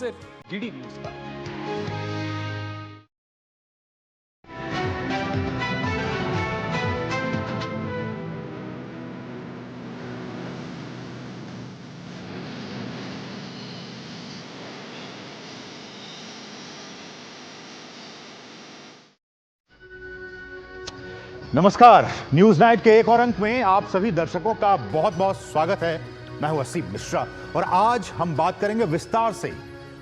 सिर्फ DD news पर। नमस्कार, न्यूज नाइट के एक और अंक में आप सभी दर्शकों का बहुत बहुत स्वागत है। मैं हूं असीम मिश्रा और आज हम बात करेंगे विस्तार से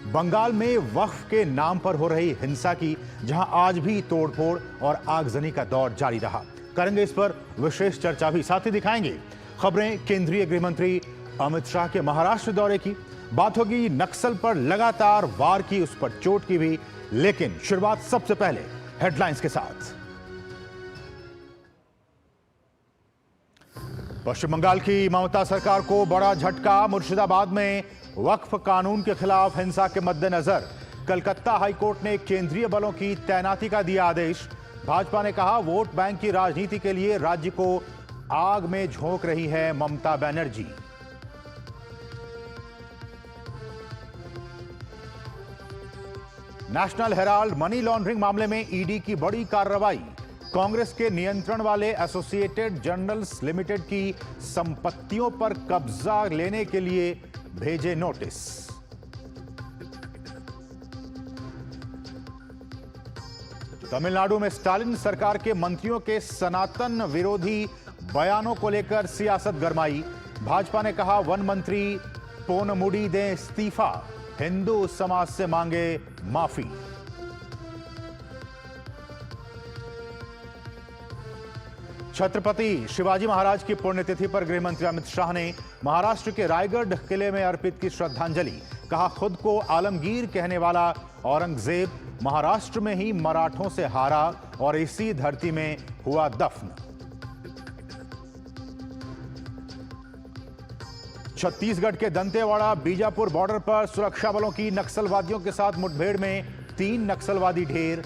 बंगाल में वक्फ के नाम पर हो रही हिंसा की, जहां आज भी तोड़फोड़ और आगजनी का दौर जारी रहा। करेंगे इस पर विशेष चर्चा भी, साथ ही दिखाएंगे खबरें केंद्रीय गृह मंत्री अमित शाह के महाराष्ट्र दौरे की, बात होगी नक्सल पर लगातार वार की, उस पर चोट की भी। लेकिन शुरुआत सबसे पहले हेडलाइंस के साथ। पश्चिम बंगाल की ममता सरकार को बड़ा झटका। मुर्शिदाबाद में वक्फ कानून के खिलाफ हिंसा के मद्देनजर कलकत्ता हाईकोर्ट ने केंद्रीय बलों की तैनाती का दिया आदेश। भाजपा ने कहा, वोट बैंक की राजनीति के लिए राज्य को आग में झोंक रही है Mamata Banerjee. National Herald money laundering मामले में ईडी की बड़ी कार्रवाई। कांग्रेस के नियंत्रण वाले एसोसिएटेड जर्नल्स लिमिटेड की संपत्तियों पर कब्जा लेने के लिए भेजे नोटिस। तमिलनाडु में स्टालिन सरकार के मंत्रियों के सनातन विरोधी बयानों को लेकर सियासत गरमाई। भाजपा ने कहा, वन मंत्री पोनमुडी दें इस्तीफा, हिंदू समाज से मांगे माफी। छत्रपति शिवाजी महाराज की पुण्यतिथि पर गृह मंत्री अमित शाह ने महाराष्ट्र के रायगढ़ किले में अर्पित की श्रद्धांजलि। कहा, खुद को आलमगीर कहने वाला औरंगजेब महाराष्ट्र में ही मराठों से हारा और इसी धरती में हुआ दफन। छत्तीसगढ़ के दंतेवाड़ा बीजापुर बॉर्डर पर सुरक्षा बलों की नक्सलवादियों के साथ मुठभेड़ में 3 नक्सलवादी ढेर।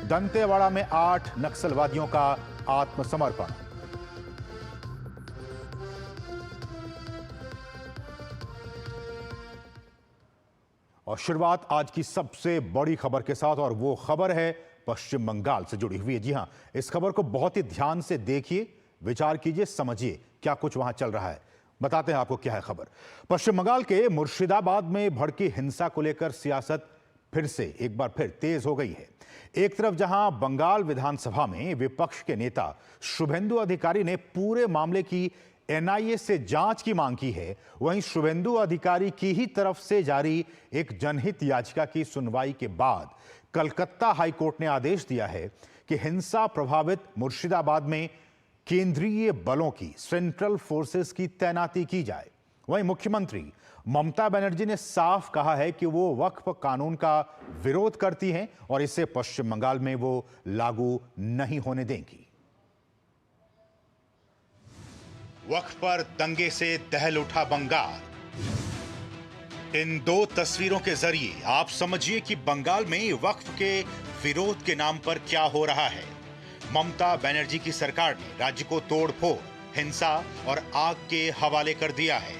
दंतेवाड़ा में 8 नक्सलवादियों का आत्मसमर्पण। और शुरुआत आज की सबसे बड़ी खबर के साथ, और वो खबर है पश्चिम बंगाल से जुड़ी हुई है। जी हां, इस खबर को बहुत ही ध्यान से देखिए, विचार कीजिए, समझिए क्या कुछ वहां चल रहा है। बताते हैं आपको क्या है खबर। पश्चिम बंगाल के मुर्शिदाबाद में भड़की हिंसा को लेकर सियासत फिर से एक बार फिर तेज हो गई है। एक तरफ जहां बंगाल विधानसभा में विपक्ष के नेता शुभेंदु अधिकारी ने पूरे मामले की एनआईए से जांच की मांग की है, वहीं शुभेंदु अधिकारी की ही तरफ से जारी एक जनहित याचिका की सुनवाई के बाद कलकत्ता हाईकोर्ट ने आदेश दिया है कि हिंसा प्रभावित मुर्शिदाबाद में केंद्रीय बलों की, सेंट्रल फोर्सेस की तैनाती की जाए। वहीं मुख्यमंत्री ममता बनर्जी ने साफ कहा है कि वो वक्फ कानून का विरोध करती हैं और इसे पश्चिम बंगाल में वो लागू नहीं होने देंगी। वक्फ पर दंगे से दहल उठा बंगाल। इन 2 तस्वीरों के जरिए आप समझिए कि बंगाल में वक्फ के विरोध के नाम पर क्या हो रहा है। ममता बनर्जी की सरकार ने राज्य को तोड़फोड़, हिंसा और आग के हवाले कर दिया है।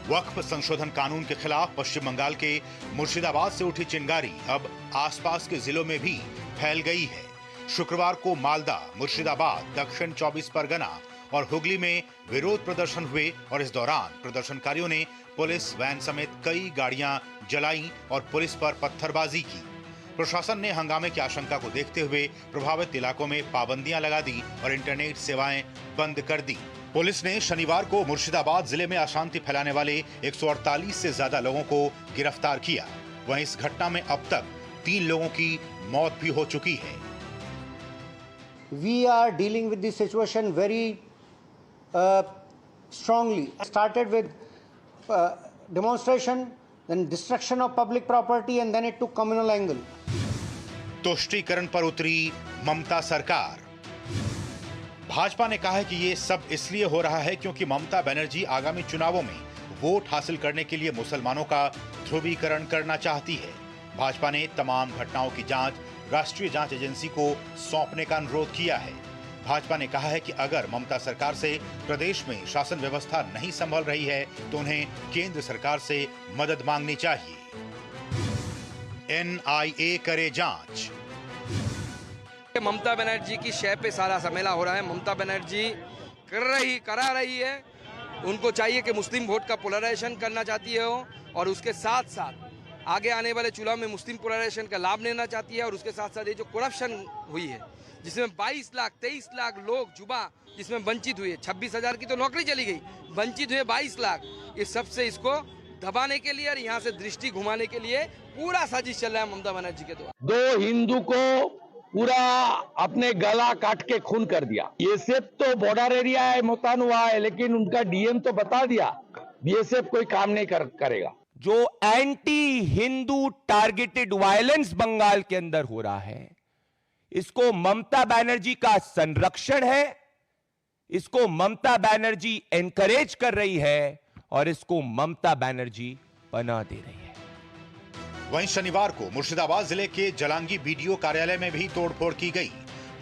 वक्फ संशोधन कानून के खिलाफ पश्चिम बंगाल के मुर्शिदाबाद से उठी चिंगारी अब आसपास के जिलों में भी फैल गई है। शुक्रवार को मालदा, मुर्शिदाबाद, दक्षिण 24 परगना और हुगली में विरोध प्रदर्शन हुए और इस दौरान प्रदर्शनकारियों ने पुलिस वैन समेत कई गाड़ियां जलाई और पुलिस पर पत्थरबाजी की। प्रशासन ने हंगामे की आशंका को देखते हुए प्रभावित इलाकों में पाबंदियां लगा दी और इंटरनेट सेवाएं बंद कर दी। पुलिस ने शनिवार को मुर्शिदाबाद जिले में अशांति फैलाने वाले 148 से ज्यादा लोगों को गिरफ्तार किया। वहीं इस घटना में अब तक 3 लोगों की मौत भी हो चुकी है। We are dealing with this situation very strongly. Started with demonstration, then destruction of public property, and then it took communal angle. तुष्टीकरण पर उतरी ममता सरकार। भाजपा ने कहा है कि ये सब इसलिए हो रहा है क्योंकि ममता बनर्जी आगामी चुनावों में वोट हासिल करने के लिए मुसलमानों का ध्रुवीकरण करना चाहती है। भाजपा ने तमाम घटनाओं की जांच राष्ट्रीय जांच एजेंसी को सौंपने का अनुरोध किया है। भाजपा ने कहा है कि अगर ममता सरकार से प्रदेश में शासन व्यवस्था नहीं संभल रही है तो उन्हें केंद्र सरकार से मदद मांगनी चाहिए। NIA करे जांच। ममता बनर्जी की शय पे सारा सम्मेला हो रहा है। ममता बनर्जी करा रही है। उनको चाहिए कि मुस्लिम वोट का पोलराइजेशन करना चाहती है वो, और उसके साथ साथ आगे आने वाले चुनाव में मुस्लिम पोलराइजेशन का लाभ लेना चाहती है। और उसके साथ साथ ये जो करप्शन हुई है, जिसमें 22 लाख 23 लाख लोग जुबा जिसमें वंचित हुए, 26,000 की तो नौकरी चली गई, वंचित हुए 22 लाख, ये सबसे इसको दबाने के लिए और यहाँ से दृष्टि घुमाने के लिए पूरा साजिश चल रहा है ममता बनर्जी के द्वारा। दो हिंदू को पूरा अपने गला काट के खून कर दिया। बीएसएफ तो बॉर्डर एरिया है, मुतैन हुआ है, लेकिन उनका डीएम तो बता दिया बीएसएफ कोई काम नहीं करेगा। जो anti Hindu targeted violence Bengal के अंदर हो रहा है, इसको ममता बनर्जी का संरक्षण है, इसको ममता बनर्जी एनकरेज कर रही है और इसको ममता बनर्जी बना दे रही है। वहीं शनिवार को मुर्शिदाबाद जिले के जलांगी बीडीओ कार्यालय में भी तोड़फोड़ की गई।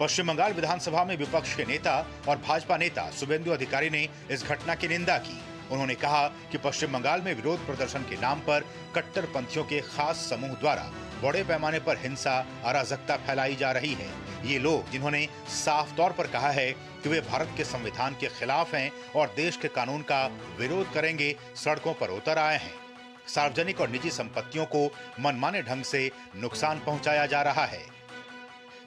पश्चिम बंगाल विधानसभा में विपक्ष के नेता और भाजपा नेता शुभेंदु अधिकारी ने इस घटना की निंदा की। उन्होंने कहा कि पश्चिम बंगाल में विरोध प्रदर्शन के नाम पर कट्टरपंथियों के खास समूह द्वारा बड़े पैमाने पर हिंसा अराजकता फैलाई जा रही है। ये लोग जिन्होंने साफ तौर पर कहा है कि वे भारत के संविधान के खिलाफ हैं और देश के कानून का विरोध करेंगे, सड़कों पर उतर आए हैं। सार्वजनिक और निजी संपत्तियों को मनमाने ढंग से नुकसान पहुंचाया जा रहा है।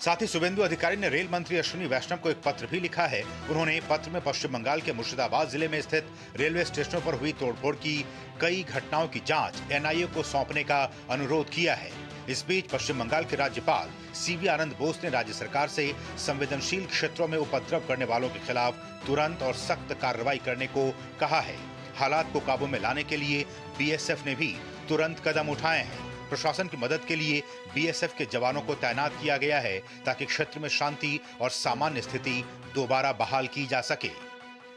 साथ ही शुभेंदु अधिकारी ने रेल मंत्री अश्विनी वैष्णव को एक पत्र भी लिखा है। उन्होंने पत्र में पश्चिम बंगाल के मुर्शिदाबाद जिले में स्थित रेलवे स्टेशनों पर हुई तोड़फोड़ की कई घटनाओं की जांच NIA को सौंपने का अनुरोध किया है। इस बीच पश्चिम बंगाल के राज्यपाल CV आनंद बोस ने राज्य सरकार से संवेदनशील क्षेत्रों में उपद्रव करने वालों के खिलाफ तुरंत और सख्त कार्रवाई करने को कहा है। हालात को काबू में लाने के लिए BSF ने भी तुरंत कदम उठाए हैं। प्रशासन की मदद के लिए BSF के जवानों को तैनात किया गया है ताकि क्षेत्र में शांति और सामान्य स्थिति दोबारा बहाल की जा सके।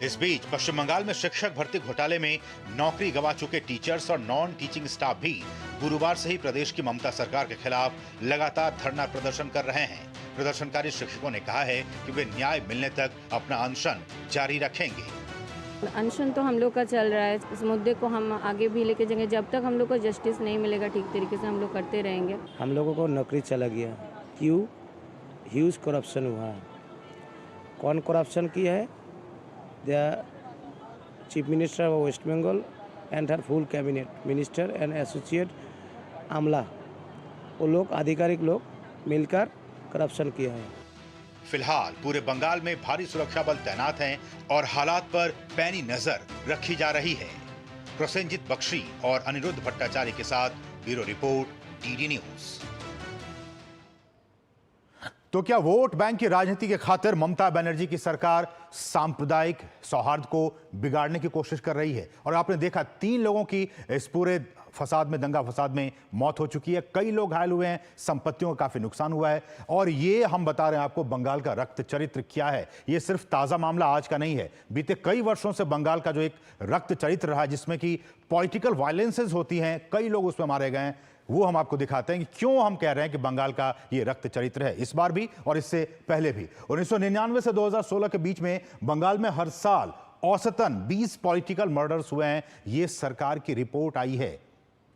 इस बीच पश्चिम बंगाल में शिक्षक भर्ती घोटाले में नौकरी गंवा चुके टीचर्स और नॉन टीचिंग स्टाफ भी गुरुवार से ही प्रदेश की ममता सरकार के खिलाफ लगातार धरना प्रदर्शन कर रहे हैं। प्रदर्शनकारी शिक्षकों ने कहा है कि वे न्याय मिलने तक अपना अनशन जारी रखेंगे। अनशन तो हम लोग का चल रहा है। इस मुद्दे को हम आगे भी लेके जाएंगे। जब तक हम लोग को जस्टिस नहीं मिलेगा ठीक तरीके से, हम लोग करते रहेंगे। हम लोगों को नौकरी चला गया। क्यों? ह्यूज करप्शन हुआ। कौन करप्शन किया है? The chief minister of West Bengal and her full cabinet minister and associate आमला, वो लोग आधिकारिक लोग मिलकर करप्शन किया है। फिलहाल पूरे बंगाल में भारी सुरक्षा बल तैनात हैं और हालात पर पैनी नजर रखी जा रही है। प्रसेनजीत बख्शी और अनिरुद्ध भट्टाचार्य के साथ ब्यूरो रिपोर्ट DD न्यूज। तो क्या वोट बैंक की राजनीति के खातिर ममता बनर्जी की सरकार सांप्रदायिक सौहार्द को बिगाड़ने की कोशिश कर रही है? और आपने देखा 3 लोगों की इस पूरे फसाद में, दंगा फसाद में मौत हो चुकी है, कई लोग घायल हुए हैं, संपत्तियों का काफी नुकसान हुआ है। और ये हम बता रहे हैं आपको बंगाल का रक्त चरित्र क्या है। ये सिर्फ ताजा मामला आज का नहीं है। बीते कई वर्षों से बंगाल का जो एक रक्त चरित्र रहा है, जिसमें कि पॉलिटिकल वायलेंसेस होती हैं, कई लोग उसमें मारे गए हैं, वो हम आपको दिखाते हैं कि क्यों हम कह रहे हैं कि बंगाल का ये रक्त चरित्र है, इस बार भी और इससे पहले भी। 1999 से 2016 के बीच में बंगाल में हर साल औसतन 20 पॉलिटिकल मर्डर्स हुए हैं। ये सरकार की रिपोर्ट आई है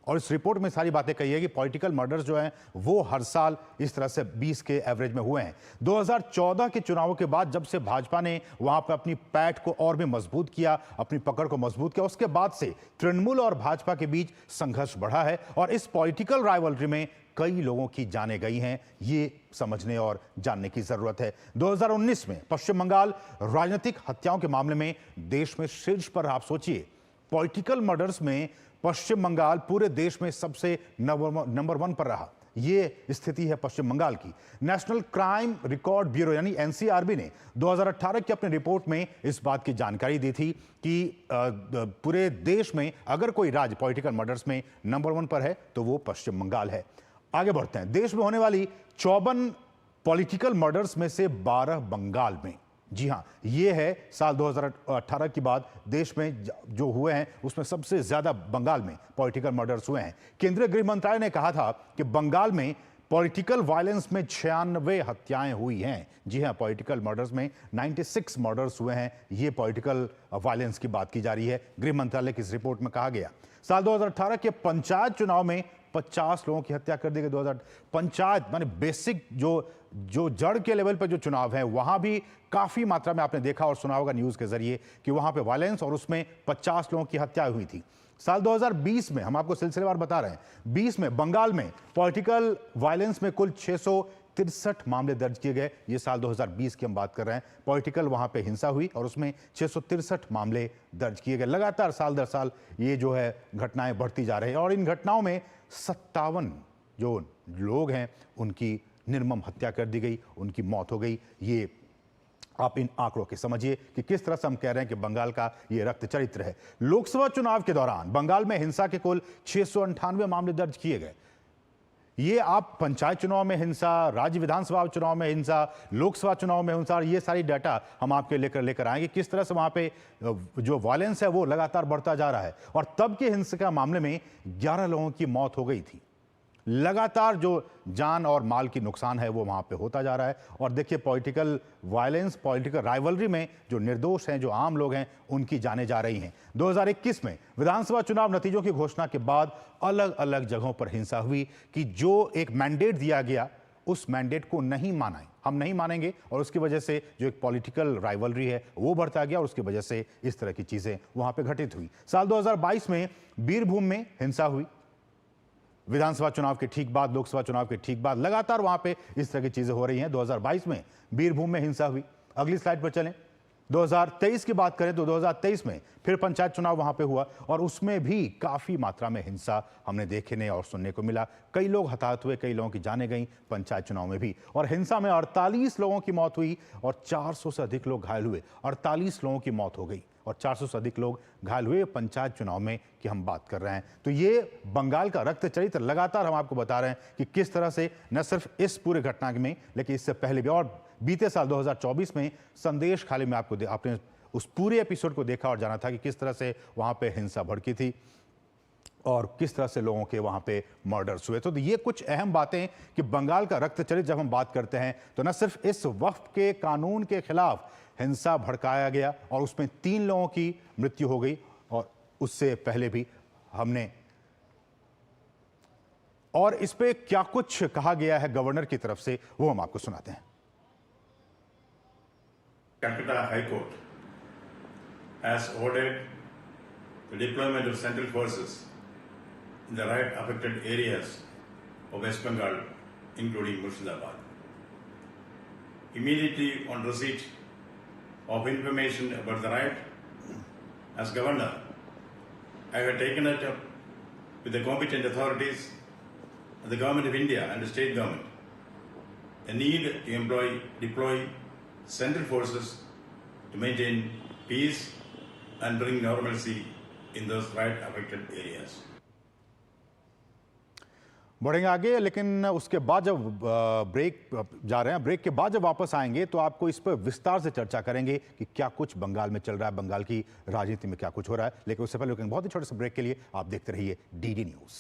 और इस रिपोर्ट में सारी बातें कही है कि पॉलिटिकल मर्डर्स जो हैं वो हर साल इस तरह से 20 के एवरेज में हुए हैं। 2014 के चुनावों के बाद जब से भाजपा ने वहां पर अपनी पैठ को और भी मजबूत किया, अपनी पकड़ को मजबूत किया, उसके बाद से तृणमूल और भाजपा के बीच संघर्ष बढ़ा है और इस पॉलिटिकल राइवलरी में कई लोगों की जानें गई हैं। ये समझने और जानने की जरूरत है। 2019 में पश्चिम बंगाल राजनीतिक हत्याओं के मामले में देश में शीर्ष पर। आप सोचिए, पॉलिटिकल मर्डर्स में पश्चिम बंगाल पूरे देश में सबसे नंबर 1 पर रहा। ये स्थिति है पश्चिम बंगाल की। नेशनल क्राइम रिकॉर्ड ब्यूरो यानी NCRB ने 2018 की अपनी रिपोर्ट में इस बात की जानकारी दी थी कि पूरे देश में अगर कोई राज्य पॉलिटिकल मर्डर्स में नंबर 1 पर है तो वो पश्चिम बंगाल है। आगे बढ़ते हैं। देश में होने वाली 54 पॉलिटिकल मर्डर्स में से 12 बंगाल में। जी हां, ये है साल 2018 के बाद देश में जो हुए हैं उसमें सबसे ज्यादा बंगाल में पॉलिटिकल मर्डर्स हुए हैं। केंद्रीय गृह मंत्रालय ने कहा था कि बंगाल में पॉलिटिकल वायलेंस में 96 हत्याएं हुई हैं। जी हां, पॉलिटिकल मर्डर्स में 96 मर्डर्स हुए हैं। ये पॉलिटिकल वायलेंस की बात की जा रही है। गृह मंत्रालय की इस रिपोर्ट में कहा गया साल 2018 के पंचायत चुनाव में 50 लोगों की हत्या कर दी गई। 2000 पंचायत माने बेसिक जो जड़ के लेवल पर जो चुनाव है वहां भी काफी मात्रा में आपने देखा और सुना होगा न्यूज के जरिए कि वहां पे वायलेंस और उसमें 50 लोगों की हत्या हुई थी। साल 2020 में हम आपको सिलसिलेवार बता रहे हैं, 20 में बंगाल में पॉलिटिकल वायलेंस में कुल 663 मामले दर्ज किए गए। ये साल 2020 की हम बात कर रहे हैं। पॉलिटिकल वहां पे हिंसा हुई और उसमें 663 मामले दर्ज किए गए। लगातार साल दर साल ये जो है घटनाएं बढ़ती जा रही हैं और इन घटनाओं में 57 जो लोग हैं उनकी निर्मम हत्या कर दी गई, उनकी मौत हो गई। ये आप इन आंकड़ों के समझिए कि किस तरह से हम कह रहे हैं कि बंगाल का ये रक्त चरित्र है। लोकसभा चुनाव के दौरान बंगाल में हिंसा के कुल 698 मामले दर्ज किए गए। ये आप पंचायत चुनाव में हिंसा, राज्य विधानसभा चुनाव में हिंसा, लोकसभा चुनाव में हिंसा, और ये सारी डाटा हम आपके लेकर आएंगे किस तरह से वहां पे जो वायलेंस है वो लगातार बढ़ता जा रहा है। और तब के हिंसा के मामले में 11 लोगों की मौत हो गई थी। लगातार जो जान और माल की नुकसान है वो वहां पे होता जा रहा है। और देखिए पॉलिटिकल वायलेंस, पॉलिटिकल राइवलरी में जो निर्दोष हैं, जो आम लोग हैं, उनकी जानें जा रही हैं। 2021 में विधानसभा चुनाव नतीजों की घोषणा के बाद अलग अलग जगहों पर हिंसा हुई कि जो एक मैंडेट दिया गया उस मैंडेट को नहीं माना, हम नहीं मानेंगे, और उसकी वजह से जो एक पॉलिटिकल राइवलरी है वो बढ़ता गया और उसकी वजह से इस तरह की चीजें वहां पे घटित हुई। साल 2022 में बीरभूम में हिंसा हुई। विधानसभा चुनाव के ठीक बाद, लोकसभा चुनाव के ठीक बाद लगातार वहां पे इस तरह की चीजें हो रही हैं। 2022 में बीरभूम में हिंसा हुई। अगली स्लाइड पर चलें। 2023 की बात करें तो 2023 में फिर पंचायत चुनाव वहां पे हुआ और उसमें भी काफी मात्रा में हिंसा हमने देखने और सुनने को मिला। कई लोग हताहत हुए, कई लोगों की जानें गई पंचायत चुनाव में भी। और हिंसा में 48 लोगों की मौत हुई और 400 से अधिक लोग घायल हुए। 48 लोगों की मौत हो गई और 400 से अधिक लोग घायल हुए पंचायत चुनाव में की हम बात कर रहे हैं। तो ये बंगाल का रक्त चरित्र लगातार हम आपको बता रहे हैं कि किस तरह से न सिर्फ इस पूरे घटना में, लेकिन इससे पहले भी और बीते साल 2024 में संदेश खाली में आपने उस पूरे एपिसोड को देखा और जाना था कि किस तरह से वहां पे हिंसा भड़की थी और किस तरह से लोगों के वहां पे मर्डर्स हुए। तो ये कुछ अहम बातें कि बंगाल का रक्त चरित्र जब हम बात करते हैं तो न सिर्फ इस वक्फ के कानून के खिलाफ हिंसा भड़काया गया और उसमें 3 लोगों की मृत्यु हो गई, और उससे पहले भी हमने, और इस पे क्या कुछ कहा गया है गवर्नर की तरफ से वो हम आपको सुनाते हैं। Calcutta High Court has ordered the deployment of central forces in the riot affected areas of West Bengal, including Murshidabad. Immediately on receipt of information about the riot, as governor, I have taken it up with the competent authorities of the Government of India and the state government, the need to deploy central forces to maintain peace and bring normalcy in those riot affected areas. बढ़ेंगे आगे, लेकिन उसके बाद जब break जा रहे हैं, break के बाद जब वापस आएंगे तो आपको इस पर विस्तार से चर्चा करेंगे कि क्या कुछ बंगाल में चल रहा है, बंगाल की राजनीति में क्या कुछ हो रहा है। लेकिन उससे पहले बहुत ही छोटे से ब्रेक के लिए आप देखते रहिए डीडी न्यूज।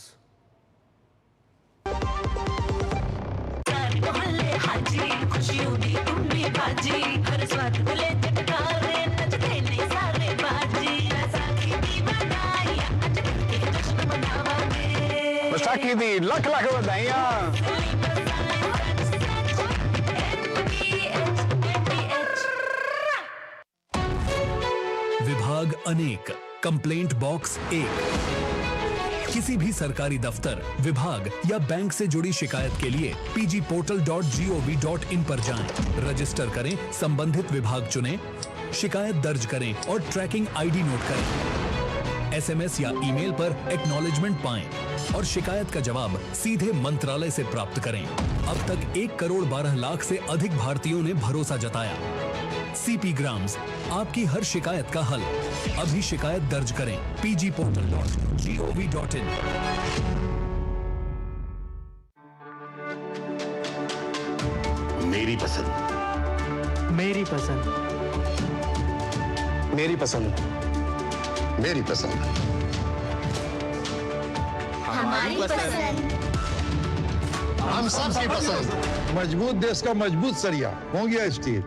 बैसाखी दी लख लख बधाइयां। विभाग अनेक, कंप्लेंट बॉक्स 1। किसी भी सरकारी दफ्तर, विभाग या बैंक से जुड़ी शिकायत के लिए pgportal.gov.in पर जाएं, रजिस्टर करें, संबंधित विभाग चुनें, शिकायत दर्ज करें और ट्रैकिंग आईडी नोट करें। एसएमएस या ईमेल पर एक्नॉलेजमेंट पाएं और शिकायत का जवाब सीधे मंत्रालय से प्राप्त करें। अब तक 1 करोड़ 12 लाख से अधिक भारतीयों ने भरोसा जताया। सीपी ग्राम्स, आपकी हर शिकायत का हल। अभी शिकायत दर्ज करें pgportal.gov.in। मेरी पसंद, मेरी पसंद, मेरी पसंद, मेरी पसंद, हमारी पसंद, हम सबकी पसंद। मजबूत देश का मजबूत सरिया हो गया स्टील।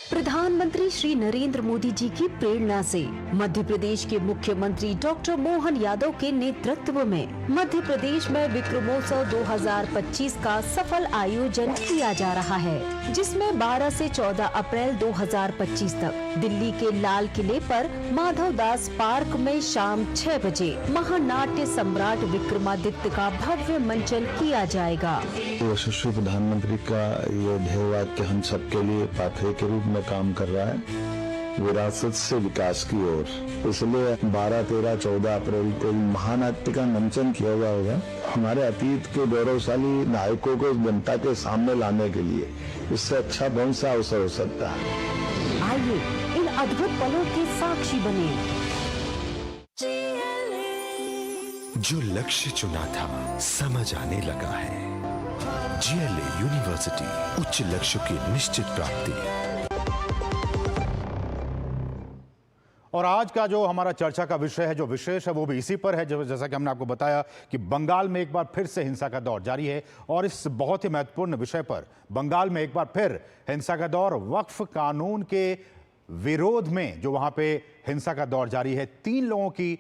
प्रधानमंत्री श्री नरेंद्र मोदी जी की प्रेरणा से मध्य प्रदेश के मुख्यमंत्री डॉक्टर मोहन यादव के नेतृत्व में मध्य प्रदेश में विक्रमोत्सव 2025 का सफल आयोजन किया जा रहा है, जिसमें 12 से 14 अप्रैल 2025 तक दिल्ली के लाल किले पर माधव दास पार्क में शाम 6 बजे महानाट्य सम्राट विक्रमादित्य का भव्य मंचन किया जाएगा। यशस्वी प्रधानमंत्री का ये ध्येय वाक्य हम सबके लिए पाथवे के रूप में काम कर रहा है, विरासत से विकास की ओर। इसलिए 12, 13, 14 अप्रैल को महानाट्य का मंचन किया जाएगा, हमारे अतीत के गौरवशाली नायकों को जनता के सामने लाने के लिए। इससे अच्छा कौन सा अवसर हो सकता है। आइए इन अद्भुत पलों के साक्षी बने। जो लक्ष्य चुना था समझ आने लगा है। GLA यूनिवर्सिटी, उच्च लक्ष्य की निश्चित प्राप्ति। और आज का जो हमारा चर्चा का विषय है, जो विशेष है, वो भी इसी पर है। जैसा कि हमने आपको बताया कि बंगाल में एक बार फिर से हिंसा का दौर जारी है और इस बहुत ही महत्वपूर्ण विषय पर बंगाल में एक बार फिर हिंसा का दौर, वक्फ कानून के विरोध में जो वहां पे हिंसा का दौर जारी है। 3 लोगों की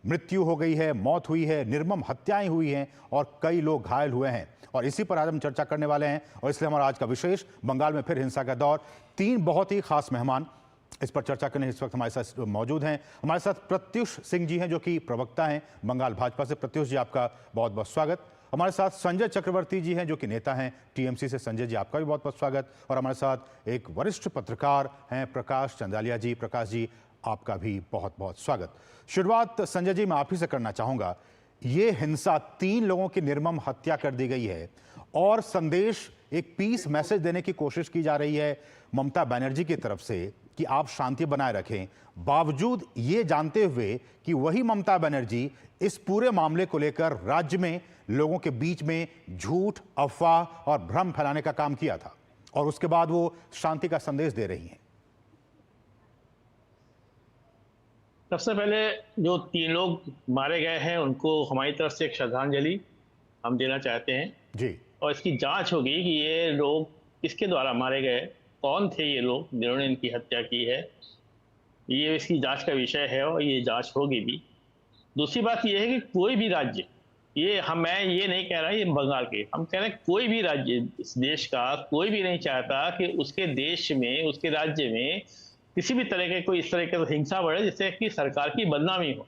मृत्यु हो गई है, मौत हुई है, निर्मम हत्याएं हुई हैं और कई लोग घायल हुए हैं। और इसी पर आज हम चर्चा करने वाले हैं और इसलिए हमारा आज का विशेष बंगाल में फिर हिंसा का दौर। 3 बहुत ही खास मेहमान इस पर चर्चा करने इस वक्त हमारे साथ मौजूद हैं। हमारे साथ प्रत्युष सिंह जी हैं जो कि प्रवक्ता हैं बंगाल भाजपा से। प्रत्युष जी, आपका बहुत बहुत स्वागत। हमारे साथ संजय चक्रवर्ती जी हैं जो कि नेता हैं TMC से। संजय जी, आपका भी बहुत बहुत स्वागत। और हमारे साथ एक वरिष्ठ पत्रकार हैं प्रकाश चंदालिया जी। प्रकाश जी, आपका भी बहुत बहुत स्वागत। शुरुआत संजय जी मैं आप ही से करना चाहूंगा। ये हिंसा, 3 लोगों की निर्मम हत्या कर दी गई है और संदेश, एक पीस मैसेज देने की कोशिश की जा रही है ममता बनर्जी की तरफ से कि आप शांति बनाए रखें, बावजूद ये जानते हुए कि वही ममता बनर्जी इस पूरे मामले को लेकर राज्य में लोगों के बीच में झूठ, अफवाह और भ्रम फैलाने का काम किया था और उसके बाद वो शांति का संदेश दे रही हैं। सबसे पहले जो 3 लोग मारे गए हैं उनको हमारी तरफ से एक श्रद्धांजलि हम देना चाहते हैं जी। और इसकी जांच होगी कि ये लोग किसके द्वारा मारे गए, कौन थे ये लोग जिन्होंने इनकी हत्या की है। ये इसकी जांच का विषय है और ये जांच होगी भी। दूसरी बात ये है कि कोई भी राज्य, मैं ये नहीं कह रहा ये बंगाल के, हम कह रहे हैं कोई भी राज्य, इस देश का कोई भी नहीं चाहता कि उसके देश में, उसके राज्य में किसी भी तरह के कोई इस तरह के हिंसा बढ़े जिससे कि सरकार की बदनामी हो।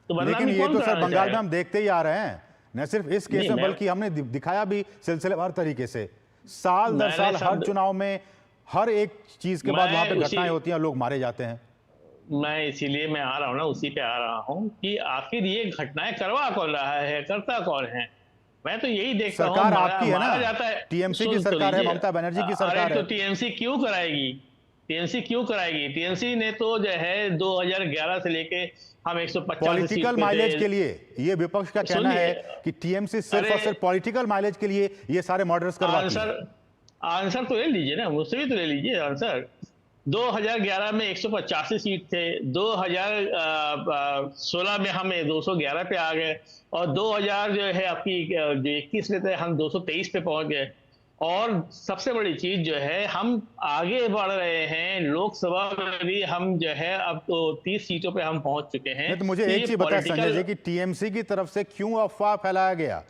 तो लेकिन ये तो सर बंगाल में हम देखते ही आ रहे हैं, न सिर्फ इस केस में बल्कि हमने दिखाया भी सिलसिलेवार तरीके से। साल दर साल हर चुनाव में हर एक चीज के बाद वहां पे घटनाएं होती हैं, लोग मारे जाते हैं। मैं इसीलिए मैं आ रहा हूँ ना, उसी पे आ रहा हूँ कि आखिर ये घटनाएं करवा कौन रहा है, करता कौन है। मैं तो यही देखता हूँ, सरकार आपकी है ना, जाता है। TMC की सरकार है, ममता बनर्जी की सरकार है। तो TMC क्यों कराएगी? TMC ने तो जो है 2011 से लेके हम 150 पॉलिटिकल माइलेज के लिए, ये विपक्ष का कहना है कि TMC सिर्फ और सिर्फ पॉलिटिकल माइलेज के लिए ये सारे मर्डर्स करवाती है। आंसर तो ले लीजिए ना, मुझसे भी तो ले लीजिए आंसर। 2011 में 185 सीट थे, 2016 में हम 211 पे आ गए और 2000 जो है आपकी जो 21 में थे हम 223 पे पहुंच गए। और सबसे बड़ी चीज जो है हम आगे बढ़ रहे हैं, लोकसभा में भी हम जो है अब तो 30 सीटों पे हम पहुंच चुके हैं। तो मुझे एक चीज बताएं संजय जी कि TMC की तरफ से क्यों अफवाह फैलाया गया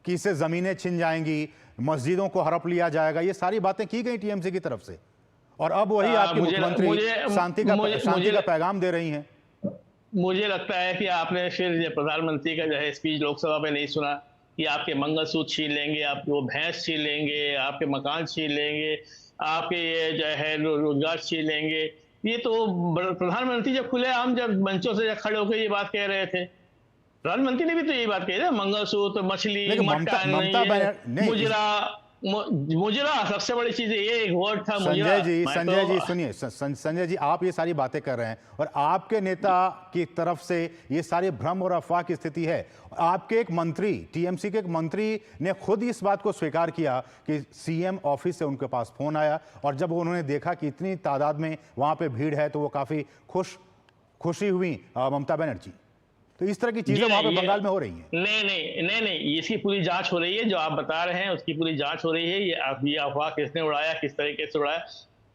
कि इससे जमीनें छिन जाएंगी, मस्जिदों को हड़प लिया जाएगा, ये सारी बातें की गई TMC की तरफ से और अब वही आपके मुख्यमंत्री शांति का पैगाम दे रही हैं। मुझे लगता है कि आपने फिर प्रधानमंत्री का जो है स्पीच लोकसभा में नहीं सुना कि आपके मंगलसूत्र छीन लेंगे, आपके वो भैंस छीन लेंगे, आपके मकान छीन लेंगे, आपके ये जो है रोजगार छीन लेंगे। ये तो प्रधानमंत्री जब खुलेआम जब मंचों से खड़े होकर ये बात कह रहे थे, प्रधानमंत्री ने भी तो यही बात कही ना, मंगलसूत्र, मछली, मटन, मुजरा सबसे बड़ी चीज है, ये एक वर्ड था मुजरा। संजय जी सुनिए, संजय जी आप ये सारी बातें कर रहे हैं और आपके नेता की तरफ से ये सारी भ्रम और अफवाह की स्थिति है। आपके एक मंत्री, TMC के एक मंत्री ने खुद इस बात को स्वीकार किया कि CM ऑफिस से उनके पास फोन आया और जब उन्होंने देखा कि इतनी तादाद में वहां पे भीड़ है तो वो काफी खुशी हुई ममता बनर्जी। तो इस तरह की चीजें वहां पे बंगाल में हो रही हैं। नहीं, इसकी पूरी जांच हो रही है, जो आप बता रहे हैं उसकी पूरी जांच हो रही है। ये अफवाह किसने उड़ाया, किस तरीके से उड़ाया,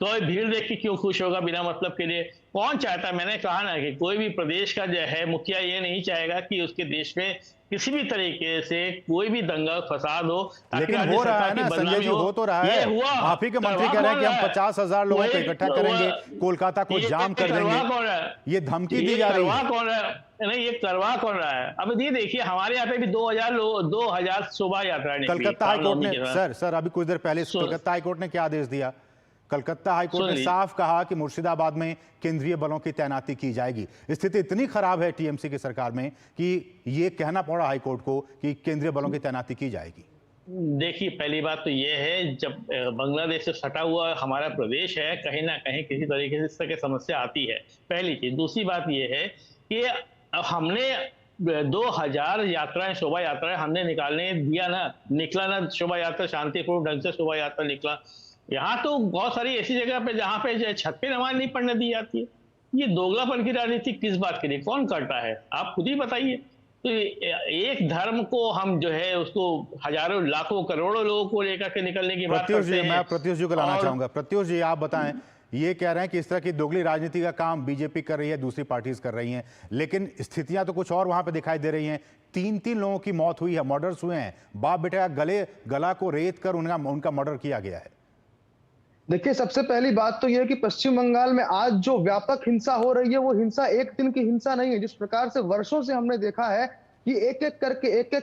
कोई भीड़ देख के क्यों खुश होगा बिना मतलब के लिए? कौन चाहता है? मैंने कहा ना कि कोई भी प्रदेश का जो है मुखिया ये नहीं चाहेगा कि उसके देश में किसी भी तरीके से कोई भी दंगा फसाद हो। लेकिन हो रहा है ना संजय जी, हो तो रहा है। आप ही के मंत्री कह रहे हैं कि हम 50,000 लोगों को इकट्ठा करेंगे, कोलकाता को जाम कर देंगे। ये धमकी दी जा रही है। कौन रहा है? नहीं, ये करवा कौन रहा है? अब ये देखिए हमारे यहाँ पे भी 2000 शोभा यात्रा निकली कलकत्ता हाईकोर्ट ने सर अभी कुछ देर पहले कलकत्ता हाईकोर्ट ने क्या आदेश दिया? कलकत्ता हाईकोर्ट ने साफ कहा कि मुर्शिदाबाद में केंद्रीय बलों की तैनाती की जाएगी। स्थिति इतनी खराब है टीएमसी की सरकार में कि ये कहना पड़ा हाईकोर्ट को कि केंद्रीय बलों की तैनाती की जाएगी। देखिए, पहली बात तो ये है, जब बांग्लादेश से सटा हुआ हमारा प्रदेश है, कहीं ना कहीं किसी तरीके से इस तरह की समस्या आती है, पहली चीज। दूसरी बात ये है कि हमने 2000 यात्राएं, शोभा यात्राएं हमने निकालने दिया ना, निकला ना शोभा यात्रा, शांतिपूर्ण ढंग से शोभा यात्रा निकला। यहाँ तो बहुत सारी ऐसी जगह पे जहाँ पे छत पे नमाज नहीं पढ़ने दी जाती है। ये दोगलापन की राजनीति किस बात के लिए, कौन करता है? आप खुद ही बताइए। तो एक धर्म को हम जो है उसको हजारों लाखों करोड़ों लोगों को लेकर के निकलने की बात करते हैं। मैं प्रत्युष जी को लाना चाहूंगा। प्रत्युष जी, आप बताएं, ये कह रहे हैं कि इस तरह की दोगली राजनीति का काम बीजेपी कर रही है, दूसरी पार्टीज कर रही हैं, लेकिन स्थितियां तो कुछ और वहां पे दिखाई दे रही हैं। 3 लोगों की मौत हुई है, मर्डर्स हुए हैं, बाप बेटे का गला को रेत कर उनका मर्डर किया गया है। देखिए, सबसे पहली बात तो यह है कि पश्चिम बंगाल में आज जो व्यापक हिंसा हो रही है वो हिंसा एक दिन की हिंसा नहीं है। जिस प्रकार से वर्षों से हमने देखा है कि एक एक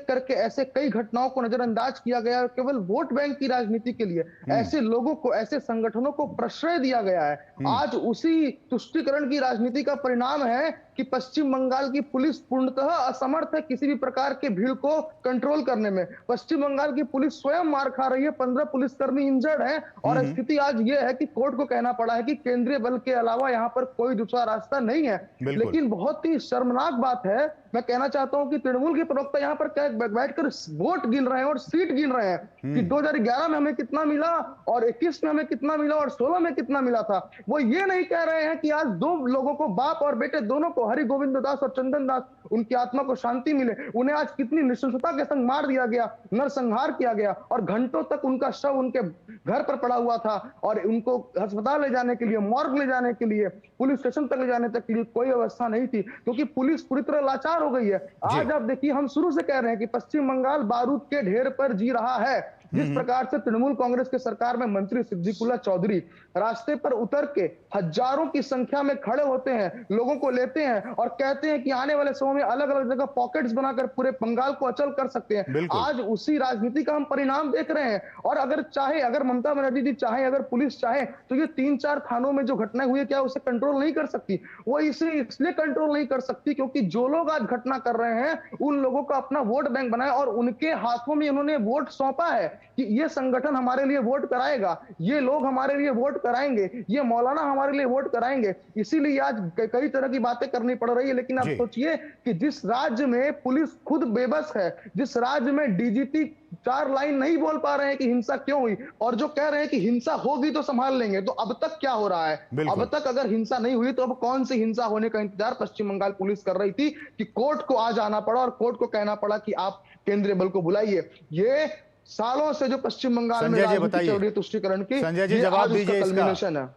करके ऐसे कई घटनाओं को नजरअंदाज किया गया है, केवल वोट बैंक की राजनीति के लिए ऐसे लोगों को, ऐसे संगठनों को प्रश्रय दिया गया है। आज उसी तुष्टीकरण की राजनीति का परिणाम है कि पश्चिम बंगाल की पुलिस पूर्णतः असमर्थ है किसी भी प्रकार के भीड़ को कंट्रोल करने में। पश्चिम बंगाल की पुलिस स्वयं मार खा रही है, 15 पुलिसकर्मी इंजर्ड हैं और स्थिति आज ये है कि कोर्ट को कहना पड़ा है कि केंद्रीय बल के अलावा यहाँ पर कोई दूसरा रास्ता नहीं है। लेकिन बहुत ही शर्मनाक बात है, मैं कहना चाहता हूं कि तृणमूल के प्रवक्ता यहाँ पर बैठकर वोट गिन रहे हैं और सीट गिन रहे हैं कि 2011 में हमें कितना मिला और 21 में हमें कितना मिला और 16 में कितना मिला था। वो ये नहीं कह रहे हैं कि आज 2 लोगों को, बाप और बेटे दोनों को, हरि गोविंद दास और चंदन दास, उनकी आत्मा को शांति मिले। उन्हें आज कितनी नृशंसता के संग मार दिया गया, नरसंहार किया गया और घंटों तक उनका शव उनके घर पर पड़ा हुआ था और उनको अस्पताल ले जाने के लिए, मॉर्ग ले जाने के लिए, पुलिस स्टेशन तक ले जाने तक के लिए कोई व्यवस्था नहीं थी, क्योंकि पुलिस पूरी तरह लाचार हो गई है। आज आप देखिए, हम शुरू से कह रहे हैं कि पश्चिम बंगाल बारूद के ढेर पर जी रहा है। जिस प्रकार से तृणमूल कांग्रेस के सरकार में मंत्री सिद्दीकुल्ला चौधरी रास्ते पर उतर के हजारों की संख्या में खड़े होते हैं, लोगों को लेते हैं और कहते हैं कि आने वाले समय में अलग अलग जगह पॉकेट्स बनाकर पूरे बंगाल को अचल कर सकते हैं। आज उसी राजनीति का हम परिणाम देख रहे हैं। और अगर ममता बनर्जी जी चाहे, अगर पुलिस चाहे, तो ये 3-4 थानों में जो घटनाएं हुई है, क्या उसे कंट्रोल नहीं कर सकती? वो इसे इसलिए कंट्रोल नहीं कर सकती क्योंकि जो लोग आज घटना कर रहे हैं उन लोगों का अपना वोट बैंक बनाया और उनके हाथों में उन्होंने वोट सौंपा है कि ये संगठन हमारे लिए वोट कराएगा, ये लोग हमारे लिए वोट कराएंगे, ये मौलाना हमारे लिए वोट कराएंगे। इसीलिए आज कई तरह की बातें करनी पड़ रही है। लेकिन आप सोचिए कि जिस राज्य में पुलिस खुद बेबस है, जिस राज्य में डीजीपी 4 लाइन नहीं बोल पा रहे हैं कि हिंसा क्यों हुई और जो कह रहे हैं कि हिंसा होगी तो संभाल लेंगे, तो अब तक क्या हो रहा है? अब तक अगर हिंसा नहीं हुई तो अब कौन सी हिंसा होने का इंतजार पश्चिम बंगाल पुलिस कर रही थी कि कोर्ट को आज आना पड़ा और कोर्ट को कहना पड़ा कि आप केंद्रीय बल को बुलाइए। ये सालों से जो पश्चिम बंगाल में राजनीति चल रही है तुष्टीकरण की, संजय जी जवाब दीजिए इसका।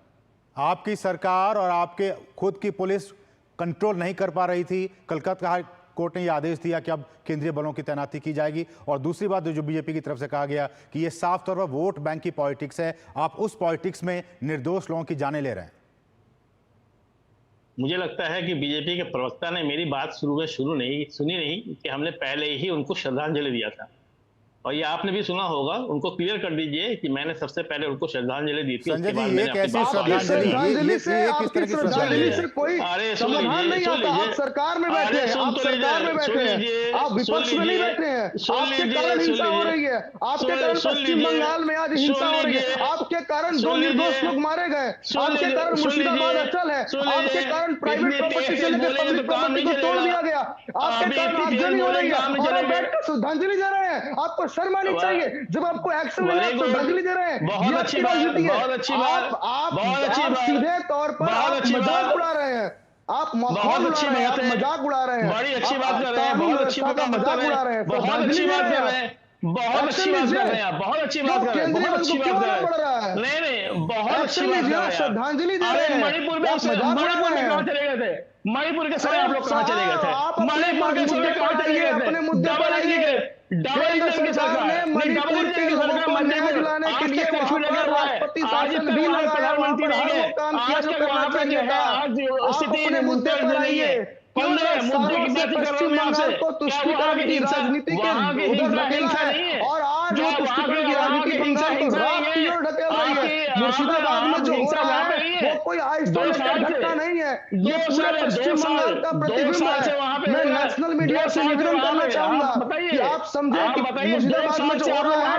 आपकी सरकार और आपके खुद की पुलिस कंट्रोल नहीं कर पा रही थी, कलकत्ता कोर्ट ने यह आदेश दिया कि अब केंद्रीय बलों की तैनाती की जाएगी। और दूसरी बात जो बीजेपी की तरफ से कहा गया कि यह साफ तौर पर वोट बैंक की पॉलिटिक्स है, आप उस पॉलिटिक्स में निर्दोष लोगों की जानें ले रहे हैं। मुझे लगता है कि बीजेपी के प्रवक्ता ने मेरी बात सुनी नहीं कि हमने पहले ही उनको श्रद्धांजलि दिया था, और ये आपने भी सुना होगा। उनको क्लियर कर दीजिए कि मैंने सबसे पहले उनको श्रद्धांजलि दी थी। संजय जी, ये कैसी श्रद्धांजलि से कोई समाधान नहीं आता। आप सरकार में बैठे हैं, आप सरकार में बैठे हैं, आप विपक्ष में नहीं बैठे हैं। आपके कारण हिंसा हो रही है, आपके कारण पश्चिम बंगाल में आज हिंसा हो रही है, आपके कारण 2 निर्दोष लोग मारे गए, आपके कारण मुर्शिदाबाद अचल है, आपके कारण प्राइवेट प्रॉपर्टी से लेकर पब्लिक प्रॉपर्टी को तोड़ दिया गया, आपके कारण आगजनी हो रही है और आप बैठकर श्रद्धांजलि दे रहे हैं। आपको शर्म आनी चाहिए जब आपको एक्शन लेना है, श्रद्धांजलि दे रहे हैं। बहुत अच्छी बात, बहुत अच्छी बात, बहुत अच्छी बात। सीधे तौर पर आप मजाक उड़ा रहे हैं, आप बहुत अच्छी बात है, मजाक उड़ा रहे हैं, बड़ी अच्छी बात कर रहे हैं, बहुत अच्छी बात मजाक उड़ा रहे हैं, बहुत अच्छी बात कर रहे हैं, बहुत अच्छी बात कर रहे हैं आप, बहुत अच्छी बात कर रहे हैं, बहुत अच्छी बात कर रहे हैं। नहीं, बहुत अच्छी बात कर रहे हैं। श्रद्धांजलि दे रहे हैं। मणिपुर में कहाँ चले गए थे? मणिपुर के समय आप लोग कहाँ चले गए थे? मणिपुर के समय कहाँ चले गए थे? डबल इंजन की सरकार, डबल इंजन की सरकार मणिपुर आज तक कर्फ्यू लगा हुआ है। आज तक वहाँ प्रधानमंत्री नहीं गए, आज तक वहाँ पे जो है आज स्थिति मुद्दे नहीं है। मुद्दे की बात कर रहा हूँ मैं आपसे, क्या वहाँ की हिंसा नहीं है? और आज जो वहाँ की हिंसा नहीं है? मुर्शिदाबाद में जो हो रहा है वो कोई आइसोलेटेड घटना नहीं है, ये पूरे पश्चिम बंगाल का प्रतिबिंब है। मैं नेशनल मीडिया से निवेदन करना चाहूंगा कि आप समझे कि मुर्शिदाबाद में जो हो रहा है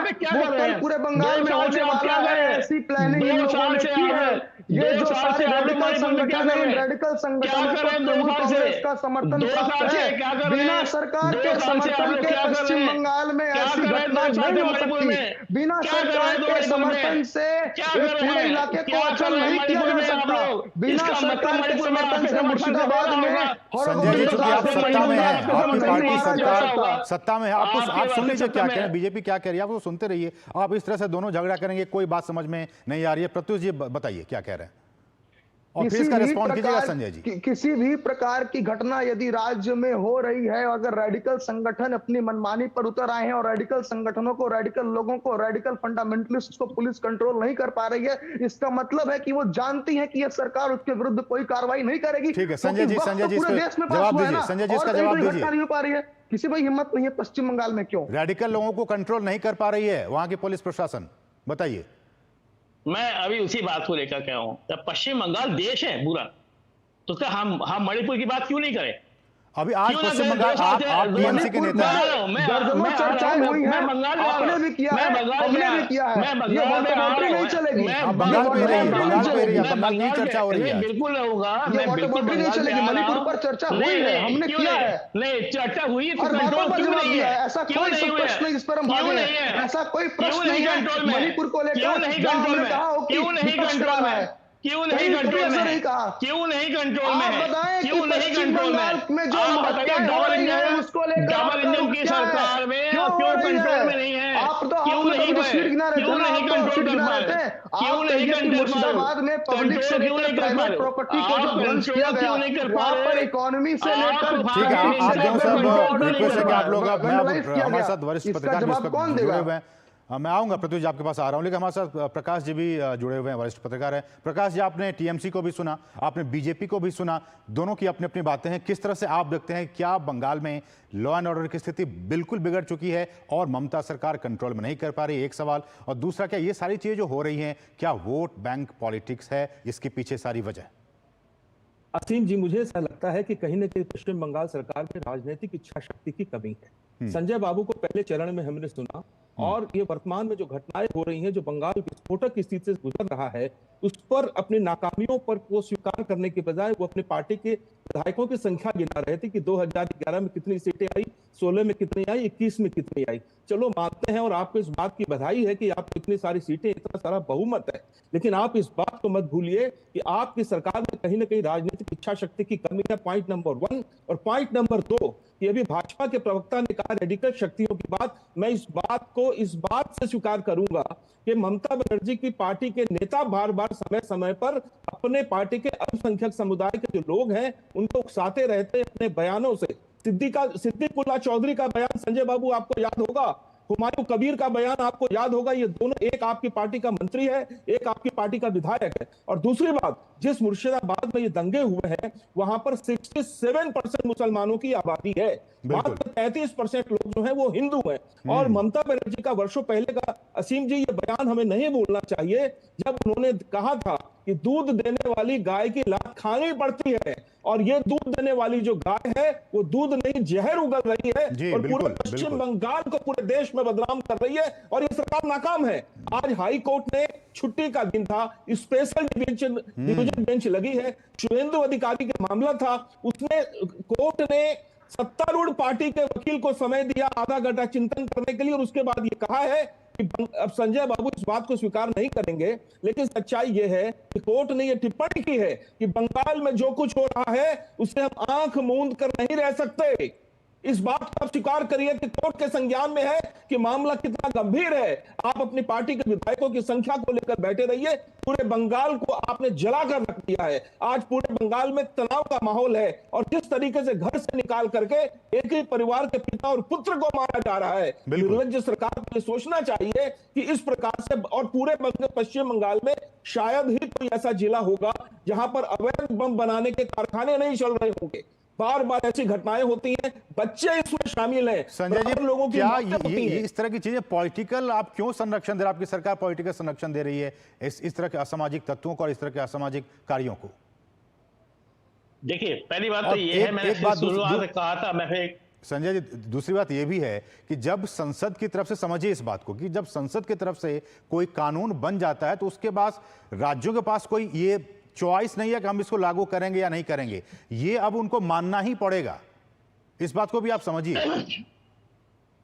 वो पूरे बंगाल में होने वाला है। ऐसी प्लानिंग इन लोगों ने की है। ये जो सारे रेडिकल संगठन है, रेडिकल संगठनों को तृणमूल कांग्रेस का समर्थन प्राप्त है। बिना सरकार के समर्थन के पश्चिम बंगाल में ऐसी घटना नहीं हो सकती। बिना सरकार के समर्थन से पूरे इलाके को अचल नहीं किया जा सकता। बिना सरकार के समर्थन से मुर्शिदाबाद में संजय जी, चूंकि आप सत्ता में हैं, आपकी पार्टी सरकार सत्ता में है, आप सुन लीजिए क्या कह रहे हैं, बीजेपी क्या कह रही है, आप वो सुनते रहिए। आप इस तरह से दोनों झगड़ा करेंगे, कोई बात समझ में नहीं आ रही है। प्रत्युष जी बताइए क्या कह रहे हैं और फिर इसका रिस्पॉन्ड कीजिएगा संजय जी। किसी भी प्रकार की घटना यदि राज्य में हो रही है, अगर रेडिकल संगठन अपनी मनमानी पर उतर आए हैं और रेडिकल संगठनों को, रेडिकल लोगों को, रेडिकल फंडामेंटलिस्ट को पुलिस कंट्रोल नहीं कर पा रही है, इसका मतलब है कि वो जानती है कि यह सरकार उसके विरुद्ध कोई कार्रवाई नहीं करेगी। ठीक है संजय जी, संजय जी जवाब दीजिए, संजय जी इसका जवाब दीजिए। नहीं हो पा रही है, किसी भाई हिम्मत नहीं है पश्चिम बंगाल में, क्यों? रेडिकल लोगों को कंट्रोल नहीं कर पा रही है वहां की पुलिस प्रशासन, बताइए। मैं अभी उसी बात को लेकर के हूं, जब पश्चिम बंगाल देश है पूरा, तो क्या हम मणिपुर की बात क्यों नहीं करें? अभी आज पश्चिम बंगाल आप टीएमसी के नेता हैं, मैं चर्चाएं हुई हैं, आपने भी किया है, हमने भी किया है, ये वाटर नहीं चलेगी। बंगाल में रही है, बंगाल की चर्चा हो रही है, बिल्कुल रहूंगा, ये वाटर नहीं चलेगी। मणिपुर पर चर्चा हुई है, हमने किया है, नहीं चर्चा हुई है, और बातों पर जवाब दिया है। ऐसा कोई प्रश्न नहीं जिस पर हम भागे हैं, ऐसा कोई प्रश्न नहीं है मणिपुर को लेकर हमने कहा हो कि क्यों नहीं कंट्रोल में, क्यों नहीं कंट्रोल में, क्यों नहीं कंट्रोल में, क्यों नहीं कंट्रोल में, जो डबल इंजन की सरकार में क्यों कंट्रोल में नहीं है? क्यों नहीं क्यों नहीं कंट्रोल कर पा रहे? क्यों नहीं मुर्शिदाबाद में पब्लिक से लेकर प्राइवेट प्रॉपर्टी को जो ध्वंस किया गया, वहां पर इकोनॉमी से लेकर, ठीक है आप दोनों सब रिक्वेस्ट है कि आप लोग हमारे साथ वरिष्ठ पत्रकार जुड़े हुए हैं, मैं आऊंगा प्रत्युष जी आपके पास आ रहा हूं, लेकिन हमारे साथ प्रकाश जी भी जुड़े हुए हैं, वरिष्ठ पत्रकार हैं। प्रकाश जी, आपने टीएमसी को भी सुना, आपने बीजेपी को भी सुना, दोनों की अपनी अपनी बातें हैं। किस तरह से आप देखते हैं, क्या बंगाल में लॉ एंड ऑर्डर की स्थिति बिल्कुल बिगड़ चुकी है और ममता सरकार कंट्रोल में नहीं कर पा रही, एक सवाल, और दूसरा, क्या ये सारी चीजें जो हो रही हैं, क्या वोट बैंक पॉलिटिक्स है इसके पीछे सारी वजह? असीम जी, मुझे ऐसा लगता है कि कहीं ना कहीं पश्चिम बंगाल सरकार में राजनीतिक इच्छा शक्ति की कमी है। संजय बाबू को पहले चरण में हमने सुना, और ये वर्तमान में जो घटनाएं हो रही हैं, जो बंगाल विस्फोटक स्थिति से गुजर रहा है, उस पर अपनी नाकामियों पर वो स्वीकार करने के बजाय वो अपनी पार्टी के विधायकों की संख्या गिना रहे थे कि 2011 में कितनी सीटें आई, 16 में कितनी आई, 21 में कितनी आई। चलो मानते हैं और आपको इस बात की बधाई है कि आपको इतनी सारी सीटें, इतना सारा बहुमत है, लेकिन आप इस बात को मत भूलिए कि आपकी सरकार में कहीं ना कहीं राजनीतिक इच्छा शक्ति की कमी है, पॉइंट नंबर 1। और पॉइंट नंबर 2, कि अभी भाजपा के प्रवक्ता ने कहा रेडिकल शक्तियों की बात, मैं इस बात से स्वीकार करूंगा कि ममता बनर्जी की पार्टी के नेता बार बार समय समय पर अपने पार्टी के अल्पसंख्यक समुदाय के जो लोग हैं उनको उकसाते रहते हैं अपने बयानों से। सिद्दीकुल्ला चौधरी का बयान संजय बाबू आपको याद होगा, हुमायूं कबीर का बयान आपको याद होगा, ये दोनों, एक आपकी पार्टी का मंत्री है, एक आपकी पार्टी का विधायक है। और दूसरी बात, जिस मुर्शिदाबाद में ये दंगे हुए हैं वहां पर 67% मुसलमानों की आबादी है, मात्र 33% लोग जो हैं वो हिंदू हैं। और ममता बनर्जी का वर्षों पहले का, असीम जी, ये बयान हमें नहीं भूलना चाहिए, जब उन्होंने कहा था कि दूध देने वाली गाय की लात खानी पड़ती है, और ये दूध देने वाली जो गाय है वो दूध नहीं जहर उगल रही है, और पूरे पश्चिम बंगाल को पूरे देश में बदनाम कर रही है, और ये सरकार नाकाम है। आज हाई कोर्ट ने, छुट्टी का दिन था, स्पेशल डिवीजन बेंच लगी है, शुभेंदु अधिकारी का मामला था, उसने, कोर्ट ने सत्तारूढ़ पार्टी के वकील को समय दिया आधा घंटा चिंतन करने के लिए, और उसके बाद ये कहा है कि अब संजय बाबू इस बात को स्वीकार नहीं करेंगे, लेकिन सच्चाई यह है कि कोर्ट ने यह टिप्पणी की है कि बंगाल में जो कुछ हो रहा है उसे हम आंख मूंद कर नहीं रह सकते। इस बात को आप स्वीकार करिए कि कोर्ट के संज्ञान में है कि मामला कितना गंभीर है। आप अपनी पार्टी के विधायकों की संख्या को लेकर बैठे रहिए। पूरे बंगाल को आपने जलाकर रख दिया है। आज पूरे बंगाल में तनाव का माहौल है और जिस तरीके से घर से निकाल करके एक ही परिवार के पिता और पुत्र को मारा जा रहा है, निर्लज्ज सरकार को सोचना चाहिए कि इस प्रकार से, और पूरे पश्चिम बंगाल में शायद ही कोई ऐसा जिला होगा जहां पर अवैध बम बनाने के कारखाने नहीं चल रहे होंगे। बार बार ऐसी घटनाएं होती हैं, बच्चे इसमें शामिल हैं। संजय जी, लोगों की क्या ये इस तरह की चीजें पॉलिटिकल, आप क्यों संरक्षण दे रहे हैं? आपकी सरकार पॉलिटिकल संरक्षण दे रही है इस तरह के असामाजिक तत्वों को और इस तरह के असामाजिक कार्यों को? देखिए, पहली बात तो ये है, मैंने शुरुआत में कहा था, मैं फिर संजय जी, दूसरी बात यह भी है कि जब संसद की तरफ से, समझिए इस बात को, कि जब संसद की तरफ से कोई कानून बन जाता है तो उसके बाद राज्यों के पास कोई ये चॉइस नहीं है कि हम इसको लागू करेंगे या नहीं करेंगे। ये अब उनको मानना ही पड़ेगा। इस बात को भी आप समझिए।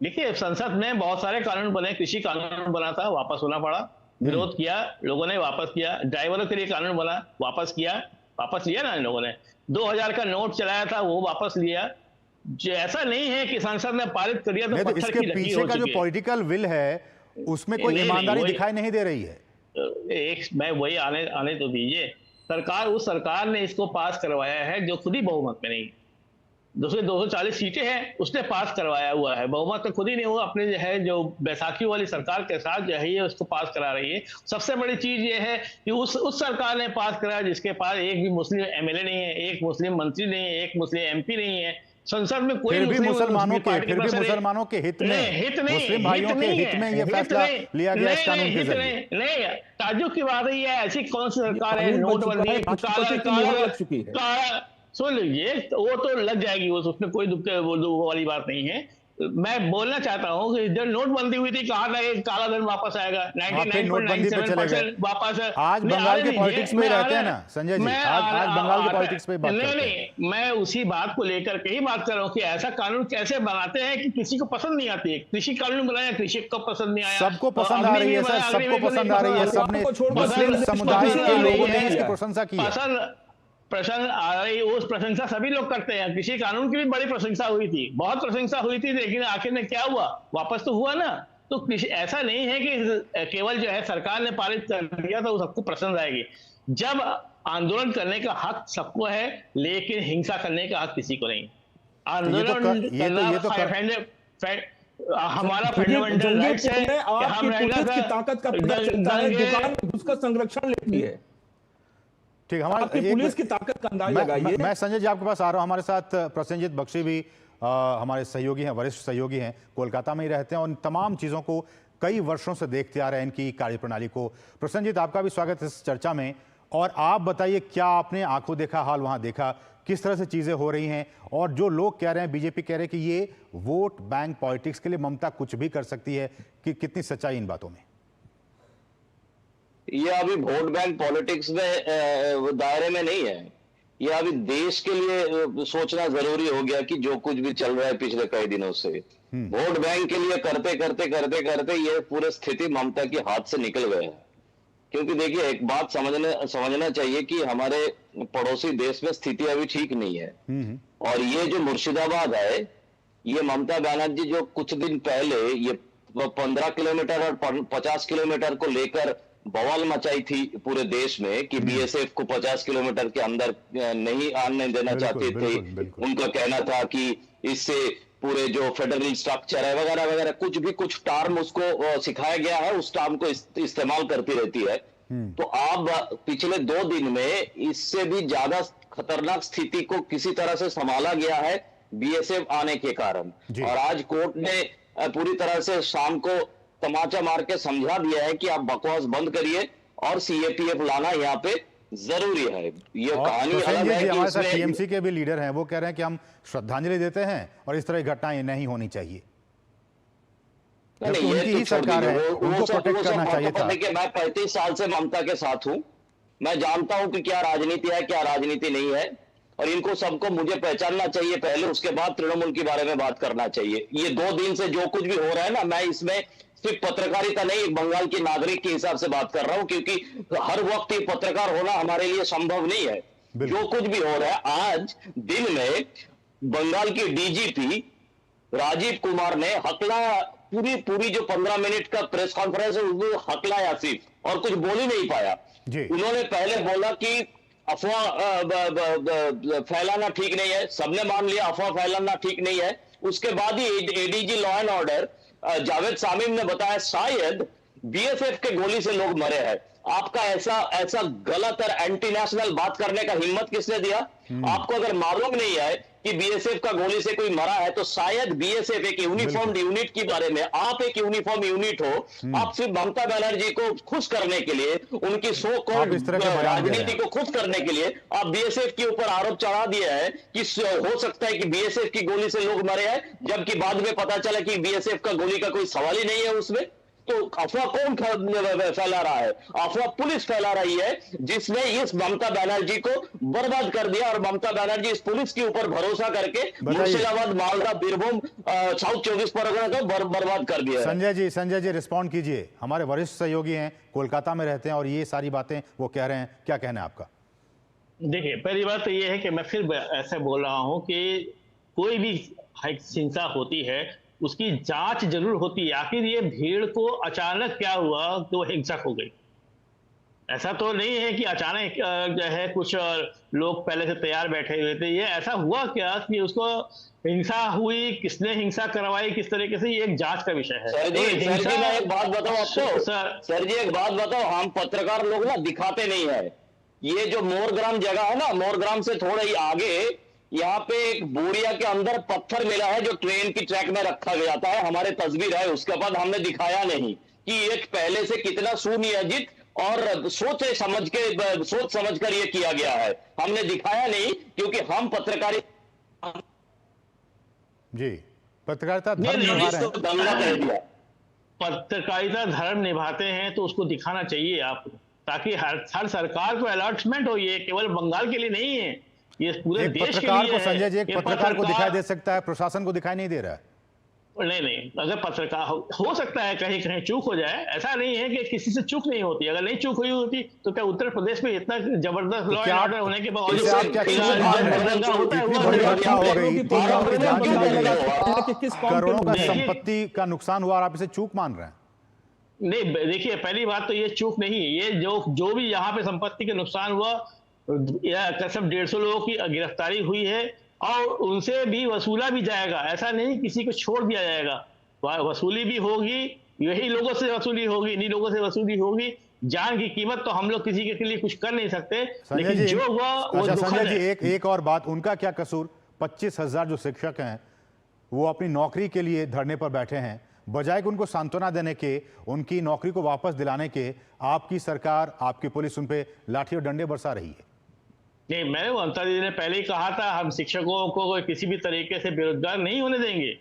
देखिए, संसद में बहुत सारे कानून बने। कृषि कानून बना था, वापस होना पड़ा, विरोध किया, लोगों ने वापस किया। ड्राइवरों के लिए कानून बना, वापस किया, वापस लिया ना इन लोगों ने। 2000 का नोट चलाया था, वो वापस लिया। ऐसा नहीं है कि संसद ने पारित कर दिया तो पत्थर इसके की लकीर पीछे हो का जो चुकी है। पॉलिटिकल विल है उसमें कोई ईमानदारी दिखाई नहीं दे रही है। मैं वही आने तो दीजिए। उस सरकार ने इसको पास करवाया है जो खुद ही बहुमत में नहीं। 240 सीटें हैं, उसने पास करवाया हुआ है, बहुमत तो खुद ही नहीं हुआ। अपने जो है, जो बैसाखी वाली सरकार के साथ जो है ये उसको पास करा रही है। सबसे बड़ी चीज ये है कि उस सरकार ने पास कराया जिसके पास एक भी मुस्लिम एमएलए नहीं है, एक मुस्लिम मंत्री नहीं है, एक मुस्लिम एमपी नहीं है। संसद में कोई मुसलमानों के हित में, मुस्लिम भाइयों के हित में ये फैसला लिया गया इस कानून के जरिए। नहीं, ताज्जुब की बात है, ऐसी कौन सी सरकार है, नोटबंदी सुन लीजिए, वो तो लग जाएगी, उसमें कोई दुख वाली बात नहीं है। मैं बोलना चाहता हूँ कि जब नोटबंदी हुई थी, कहा था कि काला धन वापस आएगा, 99.97% वापस। आज बंगाल के पॉलिटिक्स में रहते हैं ना संजय जी, आज बंगाल के पॉलिटिक्स पे बात करते हैं। नहीं, मैं उसी बात को लेकर के ही बात कर रहा हूँ कि ऐसा कानून कैसे बनाते हैं कि किसी को पसंद नहीं आती है। कृषि कानून बनाया, कृषि को पसंद नहीं आया, सबको पसंद आ रही है सर, सबको पसंद आ रही है। सबने, मुस्लिम समुदाय के लोगों ने इसकी प्रशंसा की है। प्रशंसा आ रही, उस प्रशंसा सभी लोग करते हैं। कृषि कानून की भी बड़ी प्रशंसा हुई थी, बहुत प्रशंसा हुई थी, लेकिन आखिर में क्या हुआ, वापस तो हुआ ना। तो ऐसा नहीं है कि केवल जो है सरकार ने पारित कर दिया तो सबको पसंद आएगी। जब आंदोलन करने का हक सबको है, लेकिन हिंसा करने का हक किसी को नहीं। आंदोलन हमारा फंडामेंटल राइट्स है। आपकी ताकत का पता चलता है, दुकान में घुसकर संरक्षण लेती है। ठीक, हमारे पुलिस की ताकत का अंदाजा लगाइए। मैं संजय जी आपके पास आ रहा हूं। हमारे साथ प्रसेनजीत बख्शी भी हमारे सहयोगी हैं, वरिष्ठ सहयोगी हैं, कोलकाता में ही रहते हैं और इन तमाम चीज़ों को कई वर्षों से देखते आ रहे हैं, इनकी कार्यप्रणाली को। प्रसेनजीत, आपका भी स्वागत है इस चर्चा में। और आप बताइए, क्या आपने आंखों देखा हाल वहां देखा, किस तरह से चीज़ें हो रही हैं? और जो लोग कह रहे हैं, बीजेपी कह रहे हैं कि ये वोट बैंक पॉलिटिक्स के लिए ममता कुछ भी कर सकती है, कि कितनी सच्चाई इन बातों में? ये अभी वोट बैंक पॉलिटिक्स में दायरे में नहीं है। ये अभी देश के लिए सोचना जरूरी हो गया कि जो कुछ भी चल रहा है पिछले कई दिनों से, वोट बैंक के लिए करते करते ये पूरी स्थिति ममता के हाथ से निकल गए हैं। क्योंकि देखिए, एक बात समझना चाहिए कि हमारे पड़ोसी देश में स्थिति अभी ठीक नहीं है। और ये जो मुर्शिदाबाद है, ये ममता बनर्जी जो कुछ दिन पहले ये 15 किलोमीटर और 50 किलोमीटर को लेकर बवाल मचाई थी पूरे देश में कि बीएसएफ को 50 किलोमीटर के अंदर नहीं आने देना चाहते थे। उनका कहना था कि इससे पूरे जो फेडरल स्ट्रक्चर है वगैरह वगैरह, कुछ टर्म उसको सिखाया गया है, उस टर्म को इस्तेमाल करती रहती है। तो अब पिछले 2 दिन में इससे भी ज्यादा खतरनाक स्थिति को किसी तरह से संभाला गया है बीएसएफ आने के कारण। और आज कोर्ट ने पूरी तरह से शाम को तमाचा मार के समझा दिया है कि आप बकवास बंद करिए और सीएपीएफ लाना यहाँ पे जरूरी है। ये कहानी अलग है कि हमारे साथ टीएमसी के भी लीडर हैं, वो कह रहे हैं कि हम श्रद्धांजलि देते हैं और इस तरह की घटनाएं नहीं होनी चाहिए। उनकी ही सरकार है, उनको प्रोटेक्ट करना चाहिए था। देखिए, मैं 35 साल से ममता के साथ हूं, मैं जानता हूं कि क्या राजनीति है, क्या राजनीति नहीं है, और इनको सबको मुझे पहचानना चाहिए पहले, उसके बाद तृणमूल के बारे में बात करना चाहिए। ये 2 दिन से जो कुछ भी हो रहा है ना, मैं इसमें सिर्फ पत्रकारिता नहीं, एक बंगाल के नागरिक के हिसाब से बात कर रहा हूं, क्योंकि हर वक्त ये पत्रकार होना हमारे लिए संभव नहीं है। जो कुछ भी हो रहा है, आज दिन में बंगाल की डीजीपी राजीव कुमार ने हकलाया, पूरी जो 15 मिनट का प्रेस कॉन्फ्रेंस है उसको हकलाया सिर्फ, और कुछ बोल ही नहीं पाया। उन्होंने पहले बोला कि अफवाह फैलाना ठीक नहीं है, सबने मान लिया अफवाह फैलाना ठीक नहीं है। उसके बाद ही ADG law and order Javed Shamim ने बताया शायद बीएसएफ के गोली से लोग मरे हैं। आपका ऐसा गलत और एंटी नेशनल बात करने का हिम्मत किसने दिया? आपको अगर मालूम नहीं है कि बीएसएफ का गोली से कोई मरा है तो शायद बीएसएफ एक यूनिफॉर्म यूनिट के बारे में, आप एक यूनिफॉर्म यूनिट हो, आप सिर्फ ममता बनर्जी को खुश करने के लिए, उनकी सो कॉल्ड राजनीति को खुश करने के लिए आप बीएसएफ के ऊपर आरोप चढ़ा दिया है कि हो सकता है कि बीएसएफ की गोली से लोग मरे हैं, जबकि बाद में पता चला कि बीएसएफ का गोली का कोई सवाल ही नहीं है उसमें। तो अफवाह कौन फैला रहा है? अफवाह पुलिस फैला रही है, जिसने इस ममता बनर्जी को बर्बाद कर दिया, और ममता बनर्जी इस पुलिस के ऊपर भरोसा करके मुर्शिदाबाद, मालदा, बीरभूम, साउथ 24 परगना को बर्बाद कर दिया। संजय जी रिस्पॉन्ड कीजिए, हमारे वरिष्ठ सहयोगी हैं, कोलकाता में रहते हैं और ये सारी बातें वो कह रहे हैं, क्या कहना है आपका? देखिए, पहली बात तो ये है कि मैं फिर ऐसे बोल रहा हूं कि कोई भी हिंसा होती है उसकी जांच जरूर होती है। आखिर ये भीड़ को अचानक क्या हुआ कि वो हिंसक हो गई? ऐसा तो नहीं है कि अचानक जो है कुछ लोग पहले से तैयार बैठे हुए थे। ये ऐसा हुआ क्या कि उसको हिंसा हुई, किसने हिंसा करवाई, किस तरीके से, ये एक जांच का विषय है। सर जी मैं एक बात बताऊं आपको, सर जी एक बात बताओ, हम पत्रकार लोग ना दिखाते नहीं है। ये जो मोरग्राम जगह है ना, मोरग्राम से थोड़ा ही आगे यहाँ पे एक बोरिया के अंदर पत्थर मिला है जो ट्रेन की ट्रैक में रखा गया था, हमारे तस्वीर है, उसके बाद हमने दिखाया नहीं कि एक पहले से कितना सुनियोजित और सोच समझ कर ये किया गया है। हमने दिखाया नहीं क्योंकि हम पत्रकारिता धर्म निभा रहे हैं। पत्रकारिता धर्म निभाते हैं तो उसको दिखाना चाहिए आपको, ताकि हर सरकार को अलर्टमेंट हो। ये केवल बंगाल के लिए नहीं है, ये पूरे देश के पत्रकार लिए को, संजय जी, एक पत्रकार को दिखाई दे सकता है, प्रशासन को दिखाई नहीं दे रहा है। नहीं, अगर पत्रकार हो सकता है कहीं कहीं चूक हो जाए, ऐसा नहीं है कि किसी से चूक नहीं होती। अगर नहीं चूक हुई होती तो क्या उत्तर प्रदेश में इतना जबरदस्त लॉ एंड ऑर्डर होने के बावजूद करोड़ों का संपत्ति का नुकसान हुआ और आप इसे चूक मान रहे हैं? नहीं, देखिए, पहली बात तो ये चूक नहीं, ये जो भी यहाँ पे संपत्ति के नुकसान हुआ, करीब 150 लोगों की गिरफ्तारी हुई है और उनसे भी वसूला भी जाएगा। ऐसा नहीं किसी को छोड़ दिया जाएगा, वसूली भी होगी, यही लोगों से वसूली होगी, इन्हीं लोगों से वसूली होगी। जान की कीमत तो हम लोग किसी के लिए कुछ कर नहीं सकते, लेकिन जो हुआ वो संजय जी, एक और बात, उनका क्या कसूर? 25,000 जो शिक्षक हैं वो अपनी नौकरी के लिए धरने पर बैठे हैं, बजाय कि उनको सांत्वना देने के, उनकी नौकरी को वापस दिलाने के, आपकी सरकार, आपकी पुलिस उन पे लाठी और डंडे बरसा रही है। नहीं, मैंने ममता दीदी ने पहले ही कहा था, हम शिक्षकों को किसी भी तरीके से बेरोजगार नहीं होने देंगे।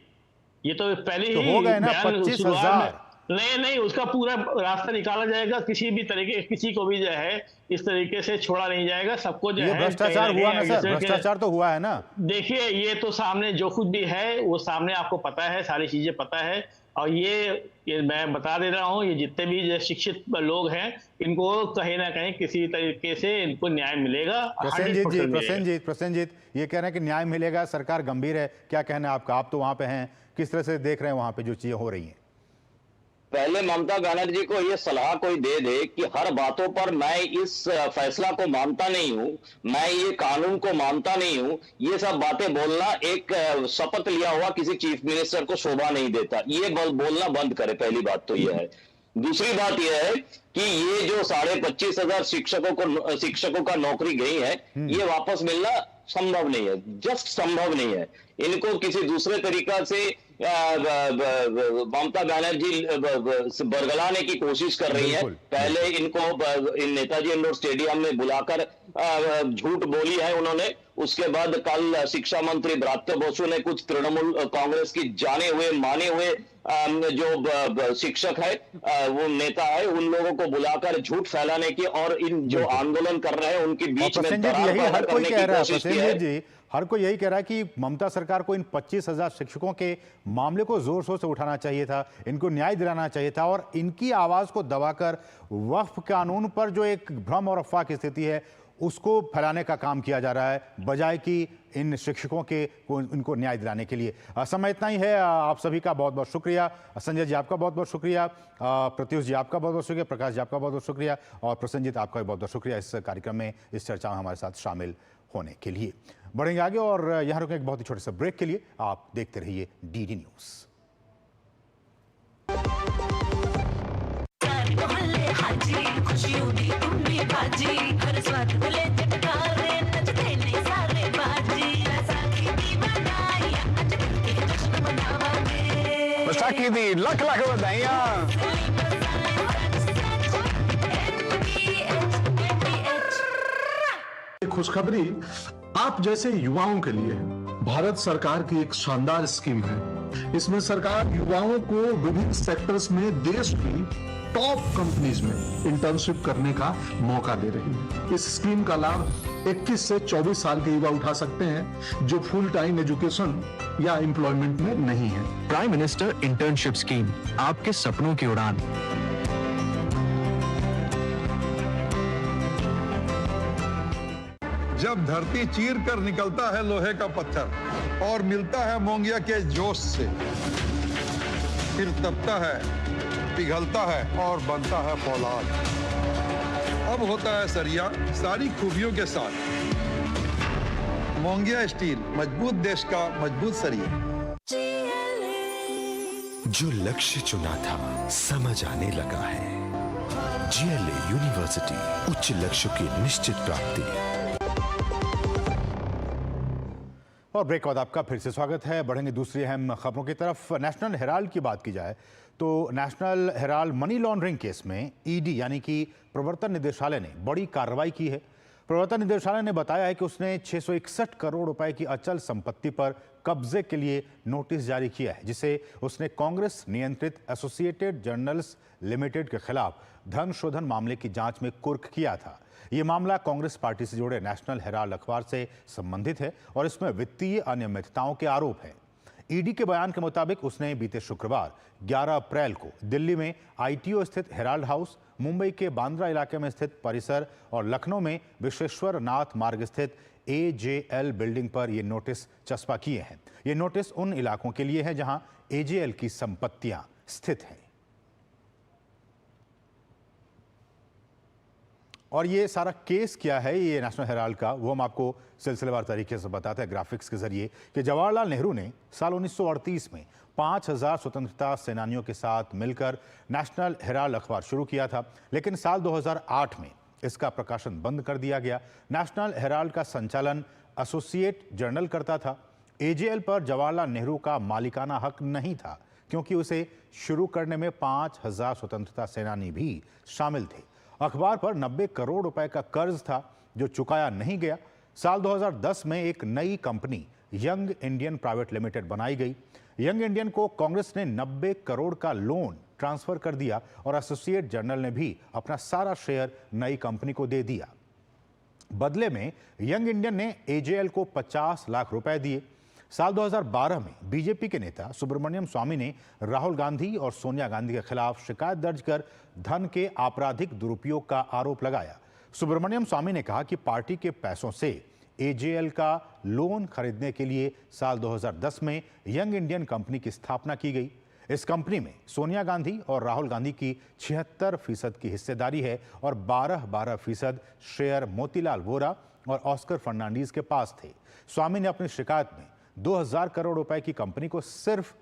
ये तो पहले ही हो गए ना 25,000। नहीं, उसका पूरा रास्ता निकाला जाएगा। किसी भी तरीके, किसी को भी जो है इस तरीके से छोड़ा नहीं जाएगा। सबको जो है, भ्रष्टाचार हुआ ना सर, भ्रष्टाचार तो हुआ है ना। देखिए, ये तो सामने जो कुछ भी है वो सामने आपको पता है, सारी चीजें पता है। और ये मैं बता दे रहा हूँ, ये जितने भी शिक्षित लोग हैं, इनको कहीं ना कहीं किसी तरीके से इनको न्याय मिलेगा। प्रसेनजीत ये कह रहे हैं कि न्याय मिलेगा, सरकार गंभीर है, क्या कहना है आपका? आप तो वहां पे हैं, किस तरह से देख रहे हैं वहां पे जो चीजें हो रही हैं? पहले ममता बनर्जी को ये सलाह कोई दे कि हर बातों पर मैं इस फैसला को मानता नहीं हूं, मैं ये कानून को मानता नहीं हूं, ये सब बातें बोलना एक शपथ लिया हुआ किसी चीफ मिनिस्टर को शोभा नहीं देता। ये बोलना बंद करे, पहली बात तो ये है। दूसरी बात यह है कि ये जो 25,500 शिक्षकों का नौकरी गई है, ये वापस मिलना संभव नहीं है, जस्ट संभव नहीं है। इनको किसी दूसरे तरीका से ममता बनर्जी बरगलाने की कोशिश कर रही है। पहले इनको नेताजी इंडोर स्टेडियम में बुलाकर झूठ बोली है उन्होंने। उसके बाद कल शिक्षा मंत्री ब्रात्य बसु ने कुछ तृणमूल कांग्रेस की जाने हुए माने हुए जो शिक्षक है, वो नेता है, उन लोगों को बुलाकर झूठ फैलाने की और इन जो आंदोलन कर रहे हैं उनके बीच में दरार पैदा करने की कोशिश की है। हर कोई यही कह रहा है कि ममता सरकार को इन 25,000 शिक्षकों के मामले को जोर शोर से उठाना चाहिए था, इनको न्याय दिलाना चाहिए था और इनकी आवाज को दबाकर वक्फ कानून पर जो एक भ्रम और अफवाह की स्थिति है उसको फैलाने का काम किया जा रहा है, बजाय कि इन शिक्षकों के इनको न्याय दिलाने के लिए। समय इतना ही है। आप सभी का बहुत बहुत शुक्रिया। संजय जी आपका बहुत बहुत शुक्रिया, प्रत्युष जी आपका बहुत बहुत शुक्रिया, प्रकाश जी आपका बहुत बहुत शुक्रिया और प्रसन्नजीत आपका भी बहुत बहुत शुक्रिया इस कार्यक्रम में, इस चर्चा में हमारे साथ शामिल होने के लिए। बढ़ेंगे आगे और यहाँ रुकें एक बहुत ही छोटे से ब्रेक के लिए। आप देखते रहिए डीडी न्यूज़। बैसाखी दी लख लख बधाइयां। खुशखबरी आप जैसे युवाओं के लिए भारत सरकार की एक शानदार स्कीम है। इसमें सरकार युवाओं को विभिन्न सेक्टर्स में देश की टॉप कंपनीज में इंटर्नशिप करने का मौका दे रही है। इस स्कीम का लाभ 21 से 24 साल के युवा उठा सकते हैं जो फुल टाइम एजुकेशन या एम्प्लॉयमेंट में नहीं है। प्राइम मिनिस्टर इंटर्नशिप स्कीम, आपके सपनों की उड़ान। जब धरती चीर कर निकलता है लोहे का पत्थर और मिलता है मोंगिया के जोश से, फिर तपता है, पिघलता है और बनता है फौलाद। अब होता है सरिया सारी खूबियों के साथ। मोंगिया स्टील, मजबूत देश का मजबूत सरिया। जो लक्ष्य चुना था समझ आने लगा है। GLA यूनिवर्सिटी, उच्च लक्ष्य की निश्चित प्राप्ति। और ब्रेक के बाद आपका फिर से स्वागत है। बढ़ेंगे दूसरी अहम खबरों की तरफ। नेशनल हेराल्ड की बात की जाए तो national Herald money laundering case में ED यानी कि प्रवर्तन निदेशालय ने बड़ी कार्रवाई की है। प्रवर्तन निदेशालय ने बताया है कि उसने 661 करोड़ रुपए की अचल संपत्ति पर कब्जे के लिए नोटिस जारी किया है, जिसे उसने कांग्रेस नियंत्रित एसोसिएटेड जर्नल्स लिमिटेड के खिलाफ धन शोधन मामले की जांच में कुर्क किया था। ये मामला कांग्रेस पार्टी से जुड़े नेशनल हेराल्ड अखबार से संबंधित है और इसमें वित्तीय अनियमितताओं के आरोप हैं। ED के बयान के मुताबिक उसने बीते शुक्रवार 11 अप्रैल को दिल्ली में ITO स्थित हेराल्ड हाउस, मुंबई के बांद्रा इलाके में स्थित परिसर और लखनऊ में विश्वेश्वर नाथ मार्ग स्थित AJL बिल्डिंग पर ये नोटिस चस्पा किए हैं। ये नोटिस उन इलाकों के लिए है जहां AJL की संपत्तियां स्थित हैं। और ये सारा केस क्या है, ये नेशनल हेराल्ड का, वो हम आपको सिलसिलेवार तरीके से बताते हैं ग्राफिक्स के जरिए कि जवाहरलाल नेहरू ने साल 1938 में 5000 स्वतंत्रता सेनानियों के साथ मिलकर नेशनल हेराल्ड अखबार शुरू किया था, लेकिन साल 2008 में इसका प्रकाशन बंद कर दिया गया। नेशनल हेराल्ड का संचालन एसोसिएट जर्नल करता था। AJL पर जवाहरलाल नेहरू का मालिकाना हक नहीं था क्योंकि उसे शुरू करने में 5000 स्वतंत्रता सेनानी भी शामिल थे। अखबार पर 90 करोड़ रुपए का कर्ज था जो चुकाया नहीं गया। साल 2010 में एक नई company young Indian private limited बनाई गई। यंग इंडियन को कांग्रेस ने 90 करोड़ का लोन ट्रांसफर कर दिया और एसोसिएट जर्नल ने भी अपना सारा शेयर नई कंपनी को दे दिया। बदले में यंग इंडियन ने AJL को 50 लाख रुपए दिए। साल 2012 में बीजेपी के नेता सुब्रमण्यम स्वामी ने राहुल गांधी और सोनिया गांधी के खिलाफ शिकायत दर्ज कर धन के आपराधिक दुरुपयोग का आरोप लगाया। सुब्रमण्यम स्वामी ने कहा कि पार्टी के पैसों से AJL का लोन खरीदने के लिए साल 2010 में यंग इंडियन कंपनी की स्थापना की गई। इस कंपनी में सोनिया गांधी और राहुल गांधी की 76% की हिस्सेदारी है और 12% शेयर मोतीलाल वोरा और ऑस्कर फर्नांडीज के पास थे। स्वामी ने अपनी शिकायत में 2000 करोड़ रुपए की कंपनी को सिर्फ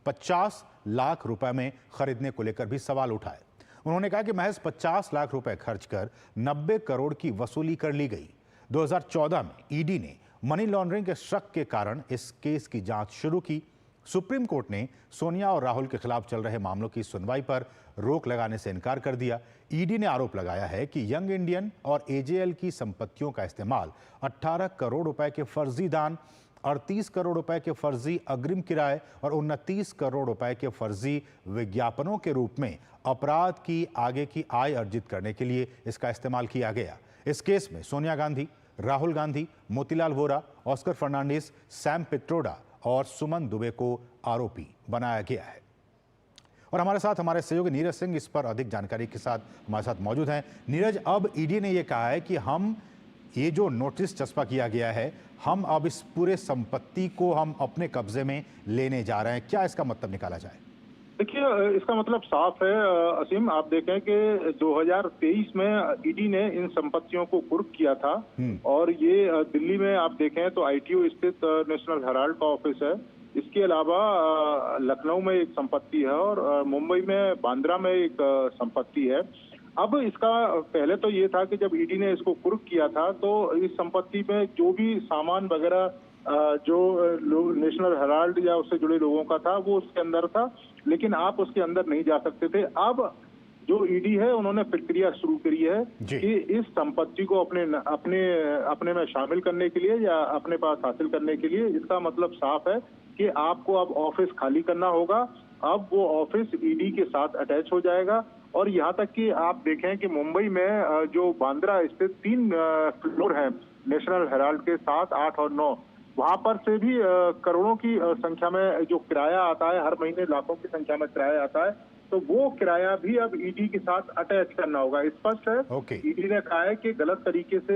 50 लाख रुपए में खरीदने को लेकर भी सवाल उठाए। उन्होंने कहा कि महज 50 लाख रुपए खर्च कर 90 करोड़ की वसूली कर ली गई। 2014 में ED ने मनी लॉन्ड्रिंग के शक के कारण इस केस की जांच शुरू की। सुप्रीम कोर्ट ने सोनिया और राहुल के खिलाफ चल रहे मामलों की सुनवाई पर रोक लगाने से इनकार कर दिया। ED ने आरोप लगाया है कि यंग इंडियन और AJL की संपत्तियों का इस्तेमाल 18 करोड़ रुपए के फर्जी दान, 38 करोड़ रुपए के फर्जी अग्रिम किराए और 29 करोड़ रुपए के फर्जी विज्ञापनों के रूप में अपराध की आगे की आय अर्जित करने के लिए इसका इस्तेमाल किया गया। इस केस में सोनिया गांधी, राहुल गांधी, मोतीलाल वोरा, ऑस्कर फर्नांडिस, सैम पित्रोडा और सुमन दुबे को आरोपी बनाया गया है। और हमारे साथ हमारे सहयोगी नीरज सिंह इस पर अधिक जानकारी के साथ हमारे साथ मौजूद हैं। नीरज, अब ED ने यह कहा है कि हम ये जो नोटिस चस्पा किया गया है, हम अब इस पूरे संपत्ति को हम अपने कब्जे में लेने जा रहे हैं, क्या इसका मतलब निकाला जाए? देखिए, इसका मतलब साफ है असीम। आप देखें कि 2023 में ईडी ने इन संपत्तियों को कुर्क किया था और ये दिल्ली में आप देखें तो आईटीओ स्थित नेशनल हेराल्ड का ऑफिस है। इसके अलावा लखनऊ में एक संपत्ति है और मुंबई में बांद्रा में एक संपत्ति है। अब इसका पहले तो ये था कि जब ईडी ने इसको कुर्क किया था तो इस संपत्ति में जो भी सामान वगैरह जो नेशनल हेराल्ड या उससे जुड़े लोगों का था वो उसके अंदर था, लेकिन आप उसके अंदर नहीं जा सकते थे। अब जो ईडी है उन्होंने प्रक्रिया शुरू करी है कि इस संपत्ति को अपने में शामिल करने के लिए या अपने पास हासिल करने के लिए, इसका मतलब साफ है कि आपको अब ऑफिस खाली करना होगा। अब वो ऑफिस ईडी के साथ अटैच हो जाएगा और यहाँ तक कि आप देखें कि मुंबई में जो बांद्रा स्थित 3 फ्लोर हैं नेशनल हेराल्ड के 7, 8 और 9, वहां पर से भी करोड़ों की संख्या में जो किराया आता है, हर महीने लाखों की संख्या में किराया आता है, तो वो किराया भी अब ईडी के साथ अटैच करना होगा। स्पष्ट है ईडी ने कहा है कि गलत तरीके से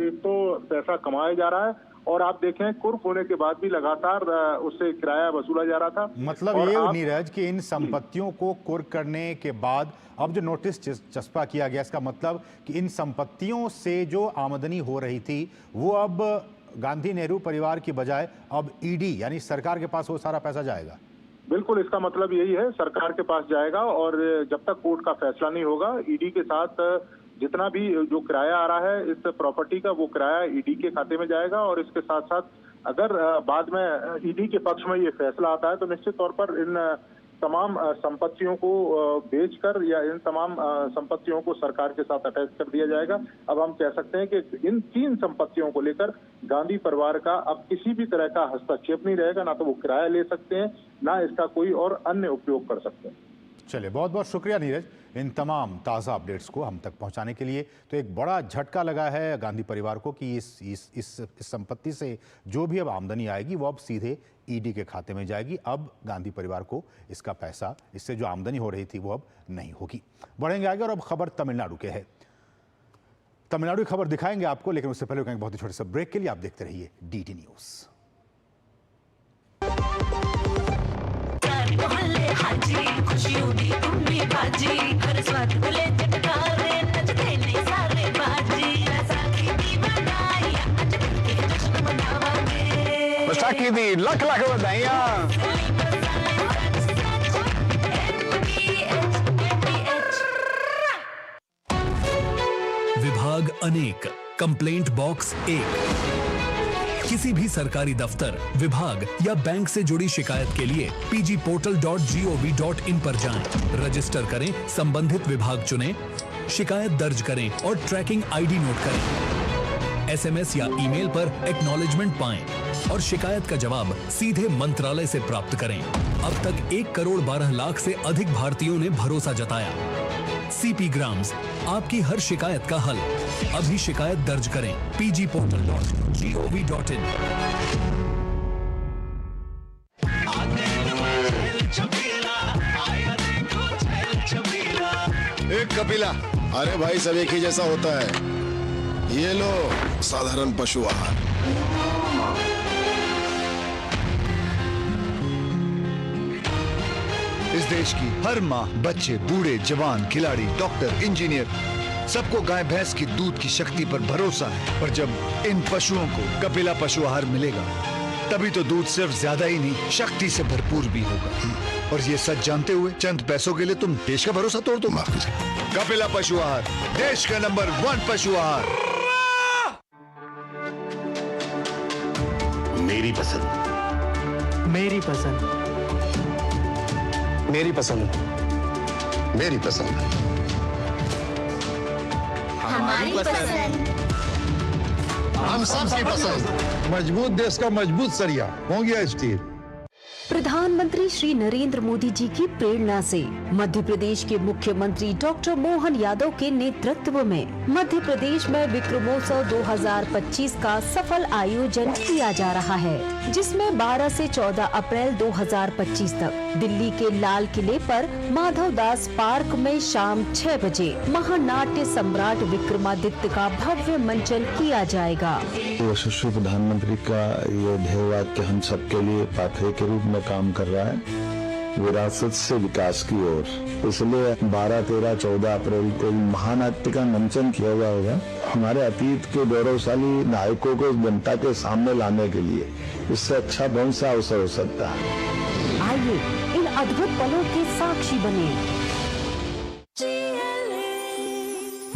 एक तो पैसा कमाया जा रहा है और आप देखें कुर्क होने के बाद भी लगातार उससे किराया वसूला जा रहा था। मतलब ये नीरज कि इन संपत्तियों को कुर्क करने के बाद अब जो नोटिस चस्पा किया गया, इसका मतलब कि इन संपत्तियों से जो आमदनी हो रही थी वो अब गांधी नेहरू परिवार की बजाय अब ईडी यानी सरकार के पास वो सारा पैसा जाएगा। बिल्कुल, इसका मतलब यही है, सरकार के पास जाएगा और जब तक कोर्ट का फैसला नहीं होगा ईडी के साथ जितना भी जो किराया आ रहा है इस प्रॉपर्टी का, वो किराया ईडी के खाते में जाएगा। और इसके साथ साथ अगर बाद में ईडी के पक्ष में ये फैसला आता है तो निश्चित तौर पर इन तमाम संपत्तियों को बेचकर या इन तमाम संपत्तियों को सरकार के साथ अटैच कर दिया जाएगा। अब हम कह सकते हैं कि इन 3 संपत्तियों को लेकर गांधी परिवार का अब किसी भी तरह का हस्तक्षेप नहीं रहेगा, ना तो वो किराया ले सकते हैं, ना इसका कोई और अन्य उपयोग कर सकते हैं। चलिए, बहुत बहुत शुक्रिया नीरज इन तमाम ताज़ा अपडेट्स को हम तक पहुंचाने के लिए। तो एक बड़ा झटका लगा है गांधी परिवार को कि इस संपत्ति से जो भी अब आमदनी आएगी वो अब सीधे ईडी के खाते में जाएगी। अब गांधी परिवार को इसका पैसा, इससे जो आमदनी हो रही थी वो अब नहीं होगी। बढ़ेंगे आगे और अब खबर तमिलनाडु के है। तमिलनाडु की खबर दिखाएंगे आपको, लेकिन उससे पहले कहेंगे बहुत ही छोटे से ब्रेक के लिए आप देखते रहिए डीडी न्यूज़। बैसाखी दी लख लख बधाइयां। विभाग अनेक, कंप्लेंट बॉक्स 1। किसी भी सरकारी दफ्तर, विभाग या बैंक से जुड़ी शिकायत के लिए pgportal.gov.in पर जाएं, रजिस्टर करें, संबंधित विभाग चुनें, शिकायत दर्ज करें और ट्रैकिंग आईडी नोट करें। एसएमएस या ईमेल पर एक्नॉलेजमेंट पाएं और शिकायत का जवाब सीधे मंत्रालय से प्राप्त करें। अब तक 1 करोड़ 12 लाख से अधिक भारतीयों ने भरोसा जताया। सीपी ग्राम्स, आपकी हर शिकायत का हल। अभी शिकायत दर्ज करें pgportal.gov.in। एक कपिला, अरे भाई सब एक ही जैसा होता है। ये लो साधारण पशु आहार। इस देश की हर माँ, बच्चे, बूढ़े, जवान, खिलाड़ी, डॉक्टर, इंजीनियर, सबको गाय भैंस की दूध की शक्ति पर भरोसा है। और जब इन पशुओं को कपिला पशु आहार मिलेगा तभी तो दूध सिर्फ ज्यादा ही नहीं, शक्ति से भरपूर भी होगा। और ये सच जानते हुए चंद पैसों के लिए तुम देश का भरोसा तोड़ दो। कपिला पशु आहार, देश का नंबर 1 पशु आहार। मेरी पसंद, मेरी पसंद, मेरी पसंद, मेरी पसंद, हमारी पसंद, हम सबकी पसंद। मजबूत देश का मजबूत सरिया हो गया स्टील। प्रधानमंत्री श्री नरेंद्र मोदी जी की प्रेरणा से मध्य प्रदेश के मुख्यमंत्री डॉक्टर मोहन यादव के नेतृत्व में मध्य प्रदेश में विक्रमोत्सव 2025 का सफल आयोजन किया जा रहा है, जिसमें 12 से 14 अप्रैल 2025 तक दिल्ली के लाल किले पर माधव दास पार्क में शाम 6 बजे महानाट्य सम्राट विक्रमादित्य का भव्य मंचन किया जाएगा। यशस्वी प्रधानमंत्री का ये ध्येय वाक्य हम सबके लिए पाथवे के रूप में काम कर रहा है, विरासत से विकास की ओर। इसलिए 12, 13, 14 अप्रैल को महानाट्य का मंचन किया जाएगा, हमारे अतीत के गौरवशाली नायकों को जनता के सामने लाने के लिए। इससे अच्छा कौन सा अवसर हो सकता है। आइए इन अद्भुत पलों के साक्षी बने।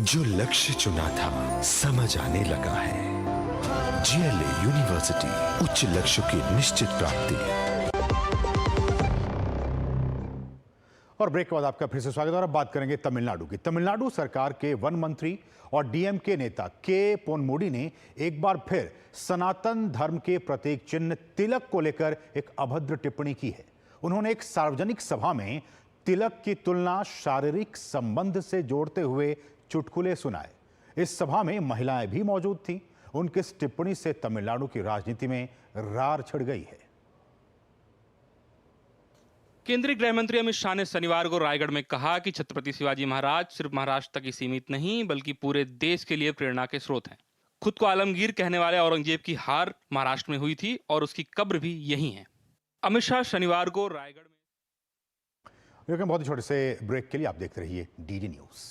जो लक्ष्य चुना था समझ आने लगा है। GLA यूनिवर्सिटी, उच्च लक्ष्य की निश्चित प्राप्ति। और ब्रेक के बाद आपका फिर से स्वागत है और अब बात करेंगे तमिलनाडु की। तमिलनाडु सरकार के वन मंत्री और DMK नेता के पोनमुडी ने एक बार फिर सनातन धर्म के प्रतीक चिन्ह तिलक को लेकर एक अभद्र टिप्पणी की है। उन्होंने एक सार्वजनिक सभा में तिलक की तुलना शारीरिक संबंध से जोड़ते हुए चुटकुले सुनाए। इस सभा में महिलाएं भी मौजूद थीं। उनकी इस टिप्पणी से तमिलनाडु की राजनीति में रार छिड़ गई है। केंद्रीय गृह मंत्री अमित शाह ने शनिवार को रायगढ़ में कहा कि छत्रपति शिवाजी महाराज सिर्फ महाराष्ट्र तक ही सीमित नहीं बल्कि पूरे देश के लिए प्रेरणा के स्रोत हैं। खुद को आलमगीर कहने वाले औरंगजेब की हार महाराष्ट्र में हुई थी और उसकी कब्र भी यही है। अमित शाह शनिवार को रायगढ़ में। बहुत ही छोटे से ब्रेक के लिए आप देखते रहिए DD न्यूज।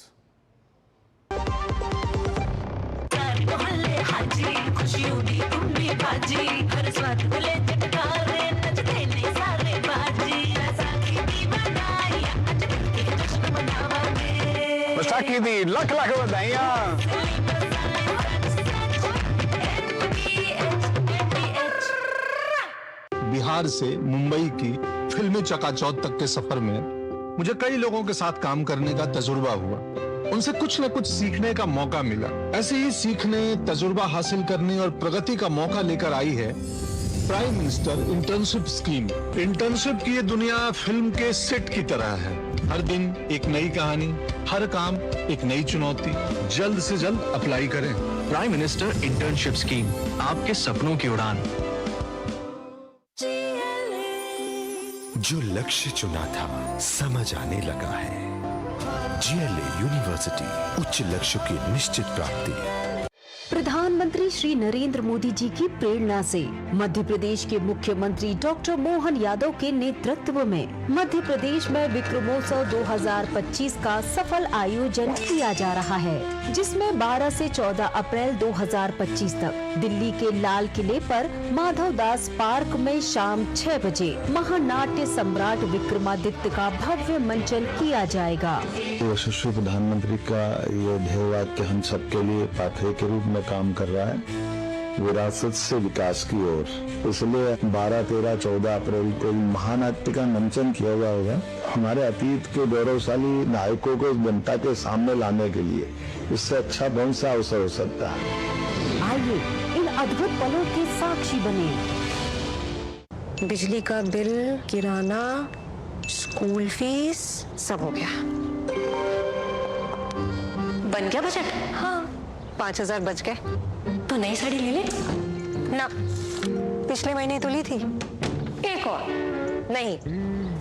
बैसाखी दी लख लख बधाइयां। बिहार से मुंबई की फिल्मी चकाचौंध तक के सफर में मुझे कई लोगों के साथ काम करने का तजुर्बा हुआ। उनसे कुछ न कुछ सीखने का मौका मिला। ऐसे ही सीखने, तजुर्बा हासिल करने और प्रगति का मौका लेकर आई है prime minister internship scheme. Internship की ये दुनिया फिल्म के सेट की तरह है। हर दिन एक नई कहानी, हर काम एक नई चुनौती। जल्द से जल्द अप्लाई करें। प्राइम मिनिस्टर इंटर्नशिप स्कीम, आपके सपनों की उड़ान। जो लक्ष्य चुना था समझ आने लगा है। GLA यूनिवर्सिटी, उच्च लक्ष्य की निश्चित प्राप्ति। प्रधानमंत्री श्री नरेंद्र मोदी जी की प्रेरणा से मध्य प्रदेश के मुख्यमंत्री डॉक्टर मोहन यादव के नेतृत्व में मध्य प्रदेश में विक्रमोत्सव 2025 का सफल आयोजन किया जा रहा है, जिसमें 12 से 14 अप्रैल 2025 तक दिल्ली के लाल किले पर माधव दास पार्क में शाम 6 बजे महानाट्य सम्राट विक्रमादित्य का भव्य मंचन किया जाएगा। यशस्वी प्रधानमंत्री का ये ध्येय वाक्य हम सबके लिए पाथवे के रूप में काम कर रहा है, विरासत से विकास की ओर। इसलिए 12, 13, 14 अप्रैल को महानाट्य का मंचन किया जाएगा, हमारे अतीत के गौरवशाली नायकों को जनता के सामने लाने के लिए। इससे अच्छा कौन सा अवसर हो सकता है। आइए इन अद्भुत पलों के साक्षी बने। बिजली का बिल, किराना, स्कूल फीस सब हो गया। बन गया बजट? हाँ, 5000 बच गए। तो नई साड़ी ले ले ना, पिछले महीने तो ली थी। एक और नहीं,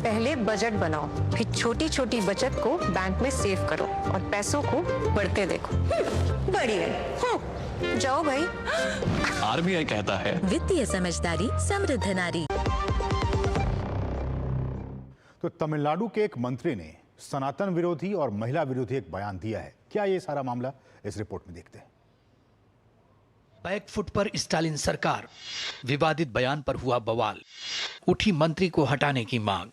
पहले बजट बनाओ, फिर छोटी छोटी बचत को बैंक में सेव करो और पैसों को बढ़ते देखो। बढ़ी गई। जाओ भाई। RBI कहता है, वित्तीय समझदारी समृद्ध नारी। तो तमिलनाडु के एक मंत्री ने सनातन विरोधी और महिला विरोधी एक बयान दिया है। क्या ये सारा मामला, इस रिपोर्ट में देखते हैं। बैकफुट पर स्टालिन सरकार, विवादित बयान पर हुआ बवाल, उठी मंत्री को हटाने की मांग।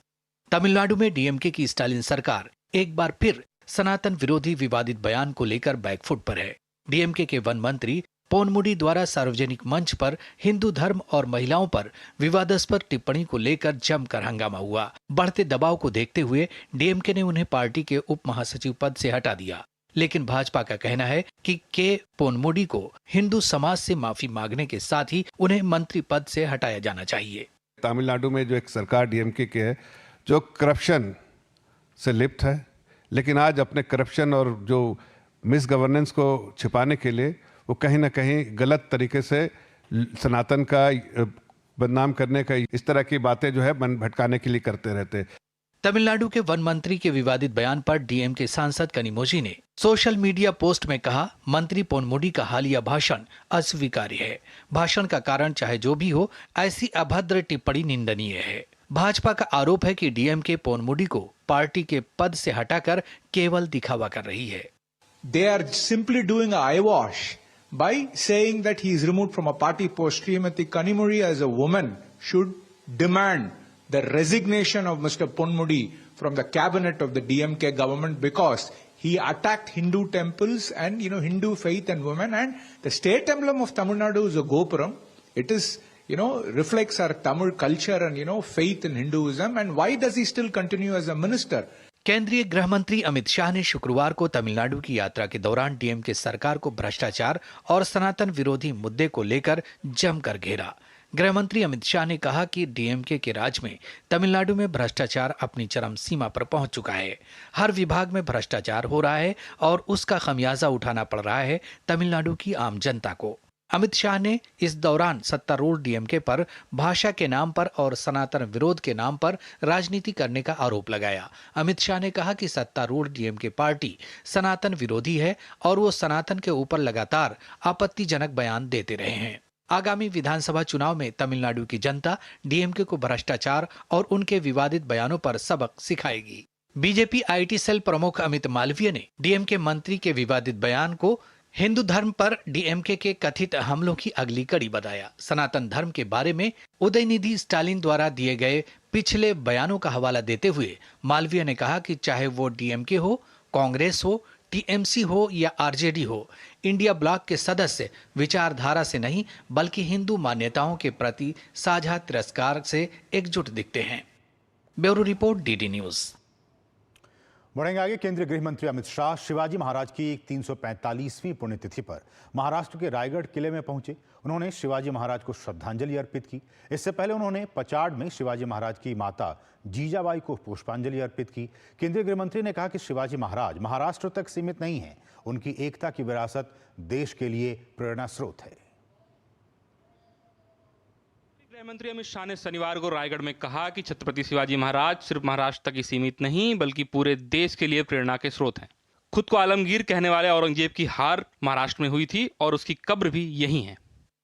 तमिलनाडु में DMK की स्टालिन सरकार एक बार फिर सनातन विरोधी विवादित बयान को लेकर बैकफुट पर है। DMK के वन मंत्री पोनमुडी द्वारा सार्वजनिक मंच पर हिंदू धर्म और महिलाओं पर विवादास्पद टिप्पणी को लेकर जमकर हंगामा हुआ। बढ़ते दबाव को देखते हुए DMK ने उन्हें पार्टी के उप महासचिव पद से हटा दिया, लेकिन भाजपा का कहना है कि के पोनमुडी को हिंदू समाज से माफी मांगने के साथ ही उन्हें मंत्री पद से हटाया जाना चाहिए। तमिलनाडु में जो एक सरकार डीएमके की है जो करप्शन से लिप्त है, लेकिन आज अपने करप्शन और जो मिस गवर्नेंस को छिपाने के लिए वो कहीं ना कहीं गलत तरीके से सनातन का बदनाम करने का इस तरह की बातें जो है मन भटकाने के लिए करते रहते। तमिलनाडु के वन मंत्री के विवादित बयान पर डीएमके सांसद कनिमोझी ने सोशल मीडिया पोस्ट में कहा, मंत्री पोनमुडी का हालिया भाषण अस्वीकार्य है। भाषण का कारण चाहे जो भी हो, ऐसी अभद्र टिप्पणी निंदनीय है। भाजपा का आरोप है कि डीएमके पोनमुडी को पार्टी के पद से हटाकर केवल दिखावा कर रही है। They are simply doing a eyewash by saying that he is removed from a party post. Srimati Kanimozhi as a woman should demand the resignation of Mr. Ponmudi from the cabinet of the DMK government because he attacked Hindu temples and, Hindu faith and women. And the state emblem of Tamil Nadu is a Gopuram. It is, reflects our Tamil culture and, faith in Hinduism. And why does he still continue as a minister? केंद्रीय गृह मंत्री अमित शाह ने शुक्रवार को तमिलनाडु की यात्रा के दौरान डीएमके सरकार को भ्रष्टाचार और सनातन विरोधी मुद्दे को लेकर जमकर घेरा। गृह मंत्री अमित शाह ने कहा कि डीएमके के राज में तमिलनाडु में भ्रष्टाचार अपनी चरम सीमा पर पहुंच चुका है। हर विभाग में भ्रष्टाचार हो रहा है और उसका खमियाजा उठाना पड़ रहा है तमिलनाडु की आम जनता को। अमित शाह ने इस दौरान सत्तारूढ़ डीएमके पर भाषा के नाम पर और सनातन विरोध के नाम पर राजनीति करने का आरोप लगाया। अमित शाह ने कहा कि सत्तारूढ़ डीएमके पार्टी सनातन विरोधी है और वो सनातन के ऊपर लगातार आपत्तिजनक बयान देते रहे हैं। आगामी विधानसभा चुनाव में तमिलनाडु की जनता डीएमके को भ्रष्टाचार और उनके विवादित बयानों पर सबक सिखाएगी। बीजेपी आईटी सेल प्रमुख अमित मालवीय ने डीएमके मंत्री के विवादित बयान को हिंदू धर्म पर डीएमके के कथित हमलों की अगली कड़ी बताया। सनातन धर्म के बारे में उदयनिधि स्टालिन द्वारा दिए गए पिछले बयानों का हवाला देते हुए मालवीय ने कहा कि चाहे वो डीएमके हो, कांग्रेस हो, टीएमसी हो या आरजेडी हो, इंडिया ब्लॉक के सदस्य विचारधारा से नहीं बल्कि हिंदू मान्यताओं के प्रति साझा तिरस्कार से एकजुट दिखते हैं। Bureau report, DD news. बढ़ेंगे आगे। केंद्रीय गृह मंत्री अमित शाह शिवाजी महाराज की 345वीं पुण्यतिथि पर महाराष्ट्र के रायगढ़ किले में पहुंचे। उन्होंने शिवाजी महाराज को श्रद्धांजलि अर्पित की। इससे पहले उन्होंने पचाड़ में शिवाजी महाराज की माता जीजाबाई को पुष्पांजलि अर्पित की। केंद्रीय गृह मंत्री ने कहा कि शिवाजी महाराज महाराष्ट्र तक सीमित नहीं है, उनकी एकता की विरासत देश के लिए प्रेरणा स्रोत है। गृह मंत्री अमित शाह ने शनिवार को रायगढ़ में कहा कि छत्रपति शिवाजी महाराज सिर्फ महाराष्ट्र तक ही सीमित नहीं बल्कि पूरे देश के लिए प्रेरणा के स्रोत हैं। खुद को आलमगीर कहने वाले औरंगजेब की हार महाराष्ट्र में हुई थी और उसकी कब्र भी यही है।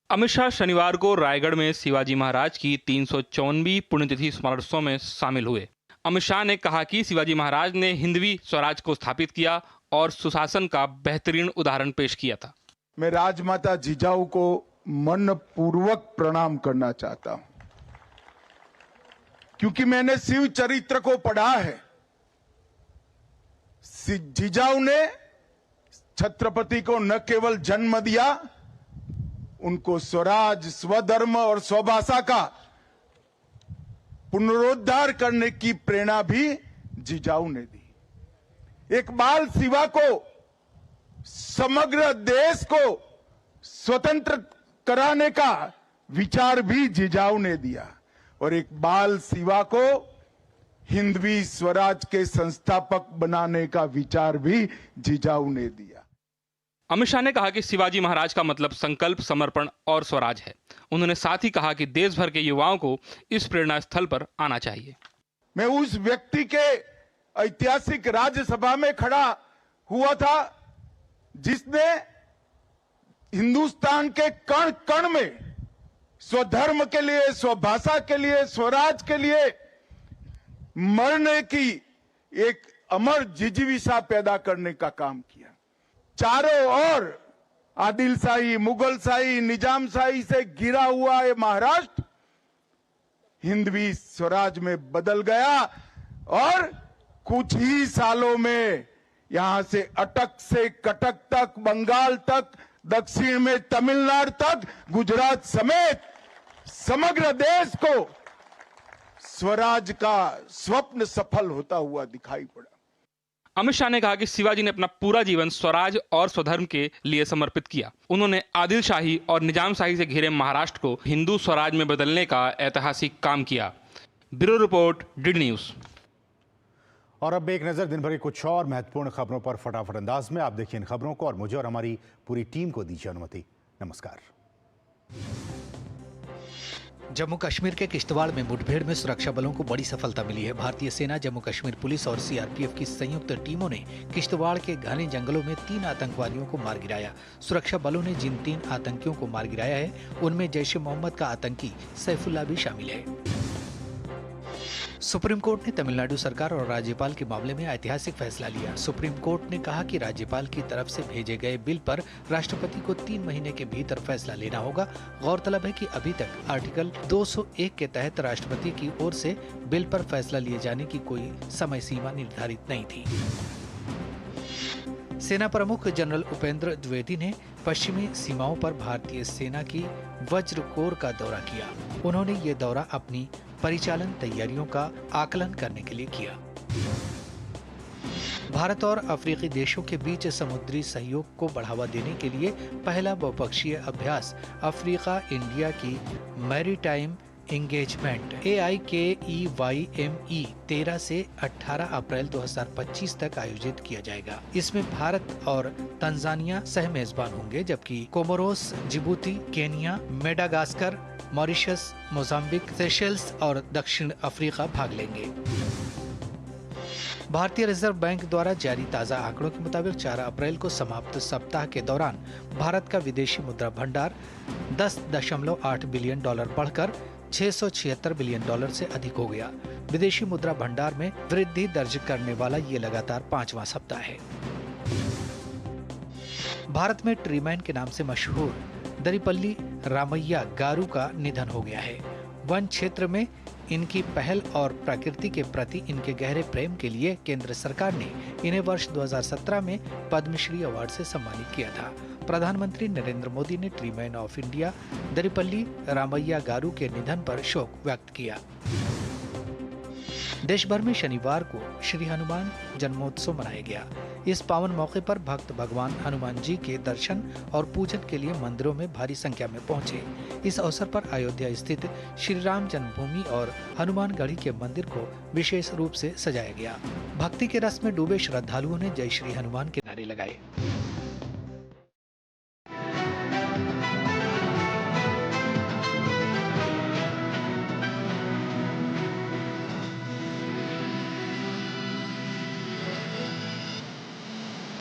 अमित शाह शनिवार को रायगढ़ में शिवाजी महाराज की 354वीं पुण्यतिथि समारोह में शामिल हुए। अमित शाह ने कहा कि शिवाजी महाराज ने हिंदवी स्वराज को स्थापित किया और सुशासन का बेहतरीन उदाहरण पेश किया था। मैं राजमाता जिजाऊ को मन पूर्वक प्रणाम करना चाहता हूं क्योंकि मैंने शिव चरित्र को पढ़ा है। जिजाऊ ने छत्रपति को न केवल जन्म दिया, उनको स्वराज, स्वधर्म और स्वभाषा का पुनरुद्धार करने की प्रेरणा भी जिजाऊ ने दी। एक बाल शिवा को, समग्र देश को स्वतंत्र कराने का विचार भी जिजाऊ ने दिया और एक बाल शिवा को हिंदवी स्वराज के संस्थापक बनाने का विचार भी जिजाऊ ने दिया। अमित शाह ने कहा कि शिवाजी महाराज का मतलब संकल्प, समर्पण और स्वराज है। उन्होंने साथ ही कहा कि देश भर के युवाओं को इस प्रेरणा स्थल पर आना चाहिए। मैं उस व्यक्ति के ऐतिहासिक राज्यसभा में खड़ा हुआ था जिसने हिंदुस्तान के कण कण में स्वधर्म के लिए, स्वभाषा के लिए, स्वराज के लिए मरने की एक अमर जिजीविषा पैदा करने का काम किया। चारों ओर आदिलशाही, मुगलशाही, निजामशाही से घिरा हुआ ये महाराष्ट्र हिंदवी स्वराज में बदल गया और कुछ ही सालों में यहां से अटक से कटक तक, बंगाल तक, दक्षिण में तमिलनाडु तक, गुजरात समेत समग्र देश को स्वराज का स्वप्न सफल होता हुआ दिखाई पड़ा। अमित शाह ने कहा कि शिवाजी ने अपना पूरा जीवन स्वराज और स्वधर्म के लिए समर्पित किया। उन्होंने आदिल शाही और निजाम शाही से घिरे महाराष्ट्र को हिंदू स्वराज में बदलने का ऐतिहासिक काम किया। Bureau report, DD news. और अब एक नजर दिन भर की कुछ और महत्वपूर्ण खबरों पर फटाफट अंदाज में। आप देखिए इन खबरों को और मुझे और हमारी पूरी टीम को दीजिए अनुमति। नमस्कार। जम्मू कश्मीर के किश्तवाड़ में मुठभेड़ में सुरक्षा बलों को बड़ी सफलता मिली है। भारतीय सेना, जम्मू कश्मीर पुलिस और सीआरपीएफ की संयुक्त टीमों ने किश्तवाड़ के घने जंगलों में 3 आतंकवादियों को मार गिराया। सुरक्षा बलों ने जिन 3 आतंकियों को मार गिराया है उनमें जैश ए मोहम्मद का आतंकी सैफुल्लाह भी शामिल है। सुप्रीम कोर्ट ने तमिलनाडु सरकार और राज्यपाल के मामले में ऐतिहासिक फैसला लिया। सुप्रीम कोर्ट ने कहा कि राज्यपाल की तरफ से भेजे गए बिल पर राष्ट्रपति को 3 महीने के भीतर फैसला लेना होगा। गौरतलब है कि अभी तक आर्टिकल 201 के तहत राष्ट्रपति की ओर से बिल पर फैसला लिए जाने की कोई समय सीमा निर्धारित नहीं थी। सेना प्रमुख जनरल उपेंद्र द्विवेदी ने पश्चिमी सीमाओं पर भारतीय सेना की वज्र कोर का दौरा किया। उन्होंने ये दौरा अपनी परिचालन तैयारियों का आकलन करने के लिए किया। भारत और अफ्रीकी देशों के बीच समुद्री सहयोग को बढ़ावा देने के लिए पहला बहुपक्षीय अभ्यास अफ्रीका इंडिया की मैरीटाइम एंगेजमेंट AIKEYME 13 से 18 अप्रैल 2025 तक आयोजित किया जाएगा। इसमें भारत और तंजानिया सह मेजबान होंगे, जबकि Comoros, Djibouti, Kenya, Madagascar, Mauritius, Mozambique, Seychelles और दक्षिण अफ्रीका भाग लेंगे। भारतीय रिजर्व बैंक द्वारा जारी ताज़ा आंकड़ों के मुताबिक 4 अप्रैल को समाप्त सप्ताह के दौरान भारत का विदेशी मुद्रा भंडार $10.8 बिलियन बढ़कर $676 बिलियन से अधिक हो गया। विदेशी मुद्रा भंडार में वृद्धि दर्ज करने वाला ये लगातार 5वां सप्ताह है। भारत में ट्रीमैन के नाम से मशहूर दरिपल्ली रामैया गारू का निधन हो गया है। वन क्षेत्र में इनकी पहल और प्रकृति के प्रति इनके गहरे प्रेम के लिए केंद्र सरकार ने इन्हें वर्ष 2017 में पद्मश्री अवार्ड से सम्मानित किया था। प्रधानमंत्री नरेंद्र मोदी ने ट्रीमैन ऑफ इंडिया दरिपल्ली रामैया गारू के निधन पर शोक व्यक्त किया। देश भर में शनिवार को श्री हनुमान जन्मोत्सव मनाया गया। इस पावन मौके पर भक्त भगवान हनुमान जी के दर्शन और पूजन के लिए मंदिरों में भारी संख्या में पहुंचे। इस अवसर पर अयोध्या स्थित श्री राम जन्मभूमि और हनुमानगढ़ी के मंदिर को विशेष रूप से सजाया गया। भक्ति के रस में डूबे श्रद्धालुओं ने जय श्री हनुमान के नारे लगाए।